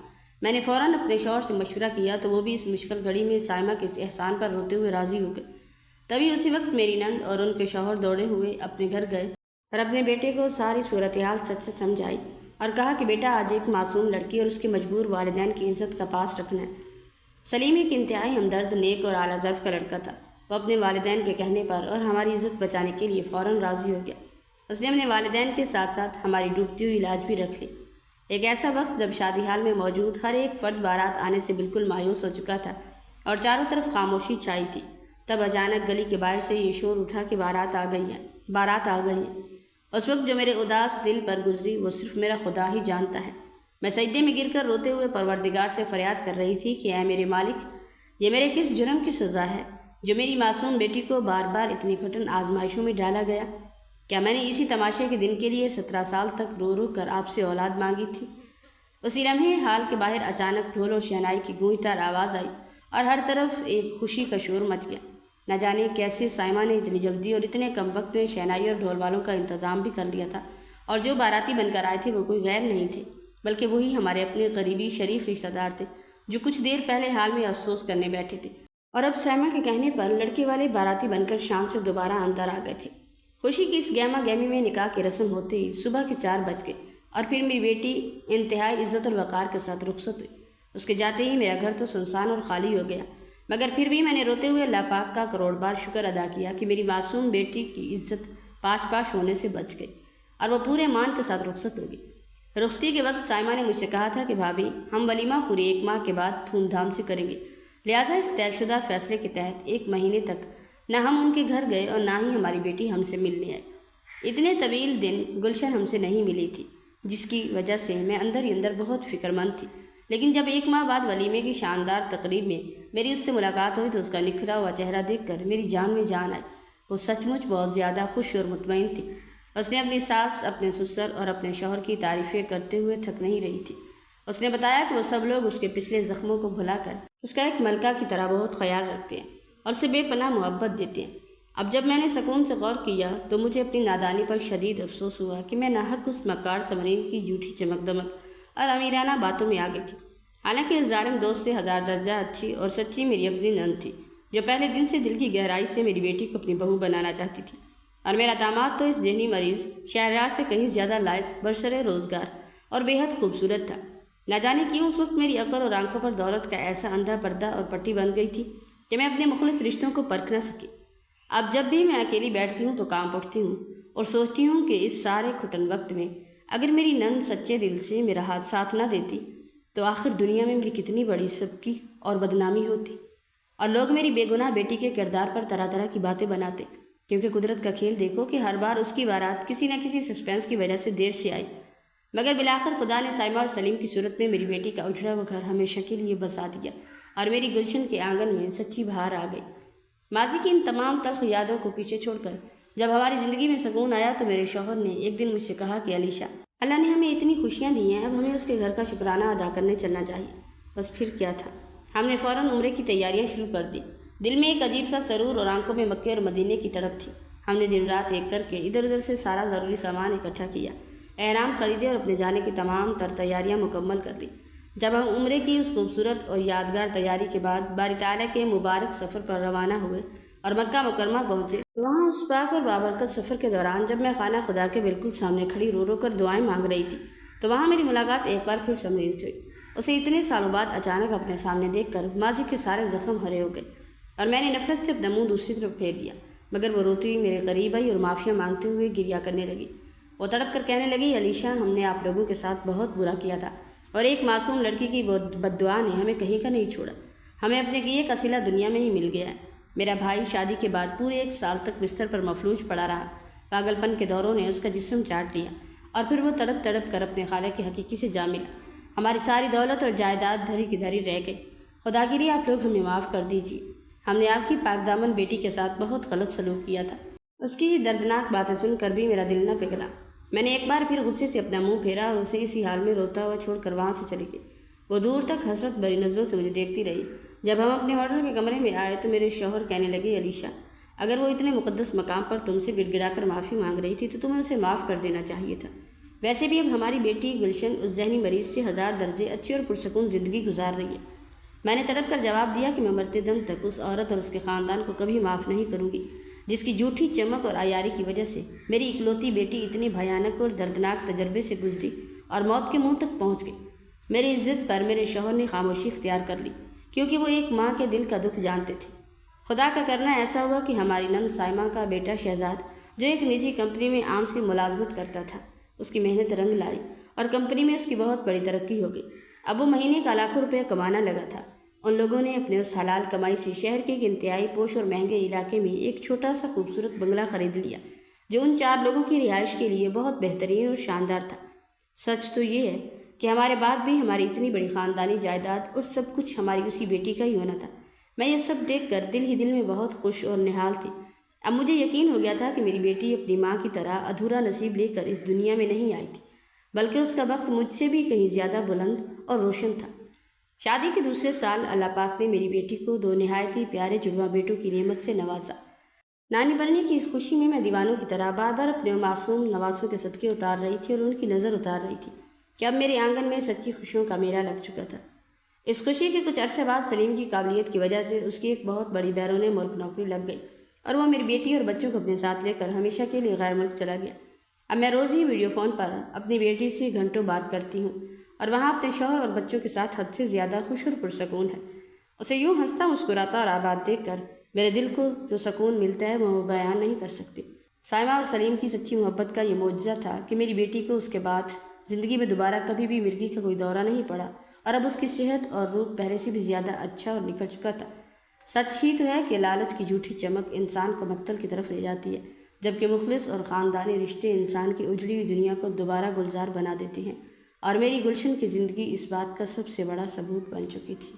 میں نے فوراً اپنے شوہر سے مشورہ کیا تو وہ بھی اس مشکل گھڑی میں سائمہ کے اس احسان پر روتے ہوئے راضی ہو گئے۔ تبھی اسی وقت میری نند اور ان کے شوہر دوڑے ہوئے اپنے گھر گئے اور اپنے بیٹے کو ساری صورتحال سچ سے سمجھائی اور کہا کہ بیٹا آج ایک معصوم لڑکی اور اس کے مجبور والدین کی عزت کا پاس رکھنا ہے۔ سلیم ایک انتہائی ہمدرد، نیک اور اعلیٰ ظرف کا لڑکا تھا۔ وہ اپنے والدین کے کہنے پر اور ہماری عزت بچانے کے لیے فوراً راضی ہو گیا۔ اس نے اپنے والدین کے ساتھ ساتھ ہماری ڈوبتی ہوئی علاج بھی رکھ لی۔ ایک ایسا وقت جب شادی حال میں موجود ہر ایک فرد بارات آنے سے بالکل مایوس ہو چکا تھا اور چاروں طرف خاموشی چھائی تھی، تب اچانک گلی کے باہر سے یہ شور اٹھا کہ بارات آ گئی ہے، بارات آ گئی ہے۔ اس وقت جو میرے اداس دل پر گزری وہ صرف میرا خدا ہی جانتا ہے۔ میں سجدے میں گر کر روتے ہوئے پروردگار سے فریاد کر رہی تھی کہ اے میرے مالک، یہ میرے کس جرم کی سزا ہے جو میری معصوم بیٹی کو بار بار اتنی کٹھن آزمائشوں میں ڈالا گیا؟ کیا میں نے اسی تماشے کے دن کے لیے 17 سال تک رو رو کر آپ سے اولاد مانگی تھی؟ اسی لمحے حال کے باہر اچانک ڈھول اور شہنائی کی گونجدار آواز آئی اور ہر طرف ایک خوشی کا شور مچ گیا۔ نہ جانے کیسے سائمہ نے اتنی جلدی اور اتنے کم وقت میں شہنائی اور ڈھول والوں کا انتظام بھی کر لیا تھا، اور جو باراتی بن کر آئے تھے وہ کوئی غیر نہیں تھے بلکہ وہی ہمارے اپنے قریبی شریف رشتہ دار تھے جو کچھ دیر پہلے حال میں افسوس کرنے بیٹھے تھے، اور اب سائمہ کے کہنے پر لڑکے والے باراتی بن کر شان سے دوبارہ اندر آ گئے تھے۔ خوشی کی اس گہما گہمی میں نکاح کی رسم ہوتے ہی صبح کے 4 بج گئے اور پھر میری بیٹی انتہائی عزت اور وقار کے ساتھ رخصت ہوئی۔ اس کے جاتے ہی میرا گھر تو سنسان اور خالی ہو گیا، مگر پھر بھی میں نے روتے ہوئے اللہ پاک کا کروڑ بار شکر ادا کیا کہ میری معصوم بیٹی کی عزت پاش پاش ہونے سے بچ گئی اور وہ پورے مان کے ساتھ رخصت ہو گئی۔ رخصتی کے وقت سائمہ نے مجھ سے کہا تھا کہ بھابھی، ہم ولیمہ پورے 1 ماہ کے بعد دھوم دھام سے کریں گے، لہٰذا اس طے شدہ فیصلے کے تحت 1 مہینے تک نہ ہم ان کے گھر گئے اور نہ ہی ہماری بیٹی ہم سے ملنے آئی۔ اتنے طویل دن گلشن ہم سے نہیں ملی تھی، جس کی وجہ سے میں اندر ہی اندر بہت فکر مند تھی، لیکن جب 1 ماہ بعد ولیمے کی شاندار تقریب میں میری اس سے ملاقات ہوئی تو اس کا نکھرا ہوا چہرہ دیکھ کر میری جان میں جان آئی۔ وہ سچ مچ بہت زیادہ خوش اور مطمئن تھی۔ اس نے اپنی ساس، اپنے سسر اور اپنے شوہر کی تعریفیں کرتے ہوئے تھک نہیں رہی تھی۔ اس نے بتایا کہ وہ سب لوگ اس کے پچھلے زخموں کو بھلا کر اس کا ایک ملکہ کی طرح بہت خیال رکھتے ہیں اور اسے بے پناہ محبت دیتے ہیں۔ اب جب میں نے سکون سے غور کیا تو مجھے اپنی نادانی پر شدید افسوس ہوا کہ میں ناحق اس مکار سمرین کی جھوٹی چمک دمک اور امیرانہ باتوں میں آ گئی تھی، حالانکہ اس ظالم دوست سے 1000 درجہ اچھی اور سچی میری اپنی نند تھی، جو پہلے دن سے دل کی گہرائی سے میری بیٹی کو اپنی بہو بنانا چاہتی تھی، اور میرا داماد تو اس ذہنی مریض شہریار سے کہیں زیادہ لائق، برسر روزگار اور بے حد خوبصورت تھا۔ نہ جانے کیوں اس وقت میری عقل اور آنکھوں پر دولت کا ایسا اندھا پردہ اور پٹی بن گئی تھی کہ میں اپنے مخلص رشتوں کو پرکھ نہ سکی۔ اب جب بھی میں اکیلی بیٹھتی ہوں تو کام پڑھتی ہوں اور سوچتی ہوں کہ اس سارے کھٹن وقت میں اگر میری نند سچے دل سے میرا ہاتھ ساتھ نہ دیتی تو آخر دنیا میں میری کتنی بڑی سبکی اور بدنامی ہوتی، اور لوگ میری بے گناہ بیٹی کے کردار پر طرح طرح کی باتیں بناتے، کیونکہ قدرت کا کھیل دیکھو کہ ہر بار اس کی بارات کسی نہ کسی سسپینس کی وجہ سے دیر سے آئی، مگر بالآخر خدا نے سائمہ اور سلیم کی صورت میں میری بیٹی کا اجڑا ہوا گھر ہمیشہ کے لیے بسا دیا اور میری گلشن کے آنگن میں سچی بہار آ گئی۔ ماضی کی ان تمام تلخ یادوں کو پیچھے چھوڑ کر جب ہماری زندگی میں سکون آیا تو میرے شوہر نے ایک دن مجھ سے کہا کہ علیشہ، اللہ نے ہمیں اتنی خوشیاں دی ہیں، اب ہمیں اس کے گھر کا شکرانہ ادا کرنے چلنا چاہیے۔ بس پھر کیا تھا، ہم نے فوراً عمرے کی تیاریاں شروع کر دی۔ دل میں ایک عجیب سا سرور اور آنکھوں میں مکے اور مدینے کی تڑپ تھی۔ ہم نے دن رات ایک کر کے ادھر ادھر سے سارا ضروری سامان اکٹھا کیا، احرام خریدے اور اپنے جانے کی تمام تر تیاریاں مکمل کر لی۔ جب ہم عمرے کی اس خوبصورت اور یادگار تیاری کے بعد باری تعالیٰ کے مبارک سفر پر روانہ ہوئے اور مکہ مکرمہ پہنچے تو وہاں اس پاک اور بابرکت سفر کے دوران جب میں خانہ خدا کے بالکل سامنے کھڑی رو رو کر دعائیں مانگ رہی تھی تو وہاں میری ملاقات ایک بار پھر سمرین سے ہوئی۔ اسے اتنے سالوں بعد اچانک اپنے سامنے دیکھ کر ماضی کے سارے زخم ہرے ہو گئے اور میں نے نفرت سے اپنا منہ دوسری طرف پھیر لیا، مگر وہ روتی ہوئی میرے قریب آئی اور معافیاں مانگتے ہوئے گریا کرنے لگی۔ وہ تڑپ کر کہنے لگی، علیشہ، ہم نے آپ لوگوں کے ساتھ بہت برا کیا تھا اور ایک معصوم لڑکی کی بد دعا نے ہمیں کہیں کا نہیں چھوڑا، ہمیں اپنے کیے کا صلہ دنیا میں ہی مل گیا ہے۔ میرا بھائی شادی کے بعد پورے 1 سال تک بستر پر مفلوج پڑا رہا، پاگل پن کے دوروں نے اس کا جسم چاٹ لیا اور پھر وہ تڑپ تڑپ کر اپنے خالق کے حقیقی سے جا ملا۔ ہماری ساری دولت اور جائیداد دھری کی دھری رہ گئی۔ خدا گیری آپ لوگ ہمیں معاف کر دیجیے، ہم نے آپ کی پاک دامن بیٹی کے ساتھ بہت غلط سلوک کیا تھا۔ اس کی دردناک باتیں سن کر بھی میرا دل نہ پگھلا۔ میں نے ایک بار پھر غصے سے اپنا منہ پھیرا اور اسے اسی حال میں روتا ہوا چھوڑ کر وہاں سے چلی گئی۔ وہ دور تک حسرت بھری نظروں سے مجھے دیکھتی رہی۔ جب ہم اپنے ہوٹل کے کمرے میں آئے تو میرے شوہر کہنے لگے، علیشہ، اگر وہ اتنے مقدس مقام پر تم سے گڑ گڑا کر معافی مانگ رہی تھی تو تمہیں اسے معاف کر دینا چاہیے تھا۔ ویسے بھی اب ہماری بیٹی گلشن اس ذہنی مریض سے 1000 درجے اچھی اور پرسکون زندگی گزار رہی ہے۔ میں نے تڑپ کر جواب دیا کہ میں مرتے دم تک اس عورت اور اس کے خاندان کو کبھی معاف نہیں کروں گی جس کی جھوٹی چمک اور عیاری کی وجہ سے میری اکلوتی بیٹی اتنے بھیانک اور دردناک تجربے سے گزری اور موت کے منہ تک پہنچ گئی۔ میری عزت پر میرے شوہر نے خاموشی اختیار کر لی کیونکہ وہ ایک ماں کے دل کا دکھ جانتے تھے۔ خدا کا کرنا ایسا ہوا کہ ہماری نند سائمہ کا بیٹا شہزاد جو ایک نجی کمپنی میں عام سے ملازمت کرتا تھا، اس کی محنت رنگ لائی اور کمپنی میں اس کی بہت بڑی ترقی ہو گئی۔ اب وہ مہینے کا لاکھوں روپے کمانا لگا تھا۔ ان لوگوں نے اپنے اس حلال کمائی سے شہر کے ایک انتہائی پوش اور مہنگے علاقے میں ایک چھوٹا سا خوبصورت بنگلہ خرید لیا جو ان 4 لوگوں کی رہائش کے لیے بہت بہترین اور شاندار تھا۔ سچ تو یہ ہے کہ ہمارے بعد بھی ہماری اتنی بڑی خاندانی جائیداد اور سب کچھ ہماری اسی بیٹی کا ہی ہونا تھا۔ میں یہ سب دیکھ کر دل ہی دل میں بہت خوش اور نہال تھی۔ اب مجھے یقین ہو گیا تھا کہ میری بیٹی اپنی ماں کی طرح ادھورا نصیب لے کر اس دنیا میں نہیں آئی تھی، بلکہ اس کا بخت مجھ سے بھی کہیں زیادہ بلند اور روشن تھا۔ شادی کے دوسرے سال اللہ پاک نے میری بیٹی کو 2 نہایت ہی پیارے جڑواں بیٹوں کی نعمت سے نوازا۔ نانی بننے کی اس خوشی میں دیوانوں کی طرح بار بار اپنے معصوم نوازوں کے صدقے اتار رہی تھی اور ان کی نظر اتار رہی تھی کہ اب میرے آنگن میں سچی خوشیوں کا میلہ لگ چکا تھا۔ اس خوشی کے کچھ عرصے بعد سلیم کی قابلیت کی وجہ سے اس کی ایک بہت بڑی بیرون ملک نوکری لگ گئی اور وہ میری بیٹی اور بچوں کو اپنے ساتھ لے کر ہمیشہ کے لیے غیر ملک چلا گیا۔ اب میں روز ہی ویڈیو فون پر اپنی بیٹی سے گھنٹوں بات کرتی ہوں اور وہاں اپنے شوہر اور بچوں کے ساتھ حد سے زیادہ خوش اور پرسکون ہے۔ اسے یوں ہنستا مسکراتا اور آباد دیکھ کر میرے دل کو جو سکون ملتا ہے وہ بیان نہیں کر سکتی۔ سائمہ اور سلیم کی سچی محبت کا یہ معجزہ تھا کہ میری بیٹی کو اس کے بعد زندگی میں دوبارہ کبھی بھی مرگی کا کوئی دورہ نہیں پڑا اور اب اس کی صحت اور روح پہلے سے بھی زیادہ اچھا اور نکھر چکا تھا۔ سچ ہی تو ہے کہ لالچ کی جھوٹی چمک انسان کو مقتل کی طرف لے جاتی ہے، جبکہ مخلص اور خاندانی رشتے انسان کی اجڑی ہوئی دنیا کو دوبارہ گلزار بنا دیتے ہیں، اور میری گلشن کی زندگی اس بات کا سب سے بڑا ثبوت بن چکی تھی۔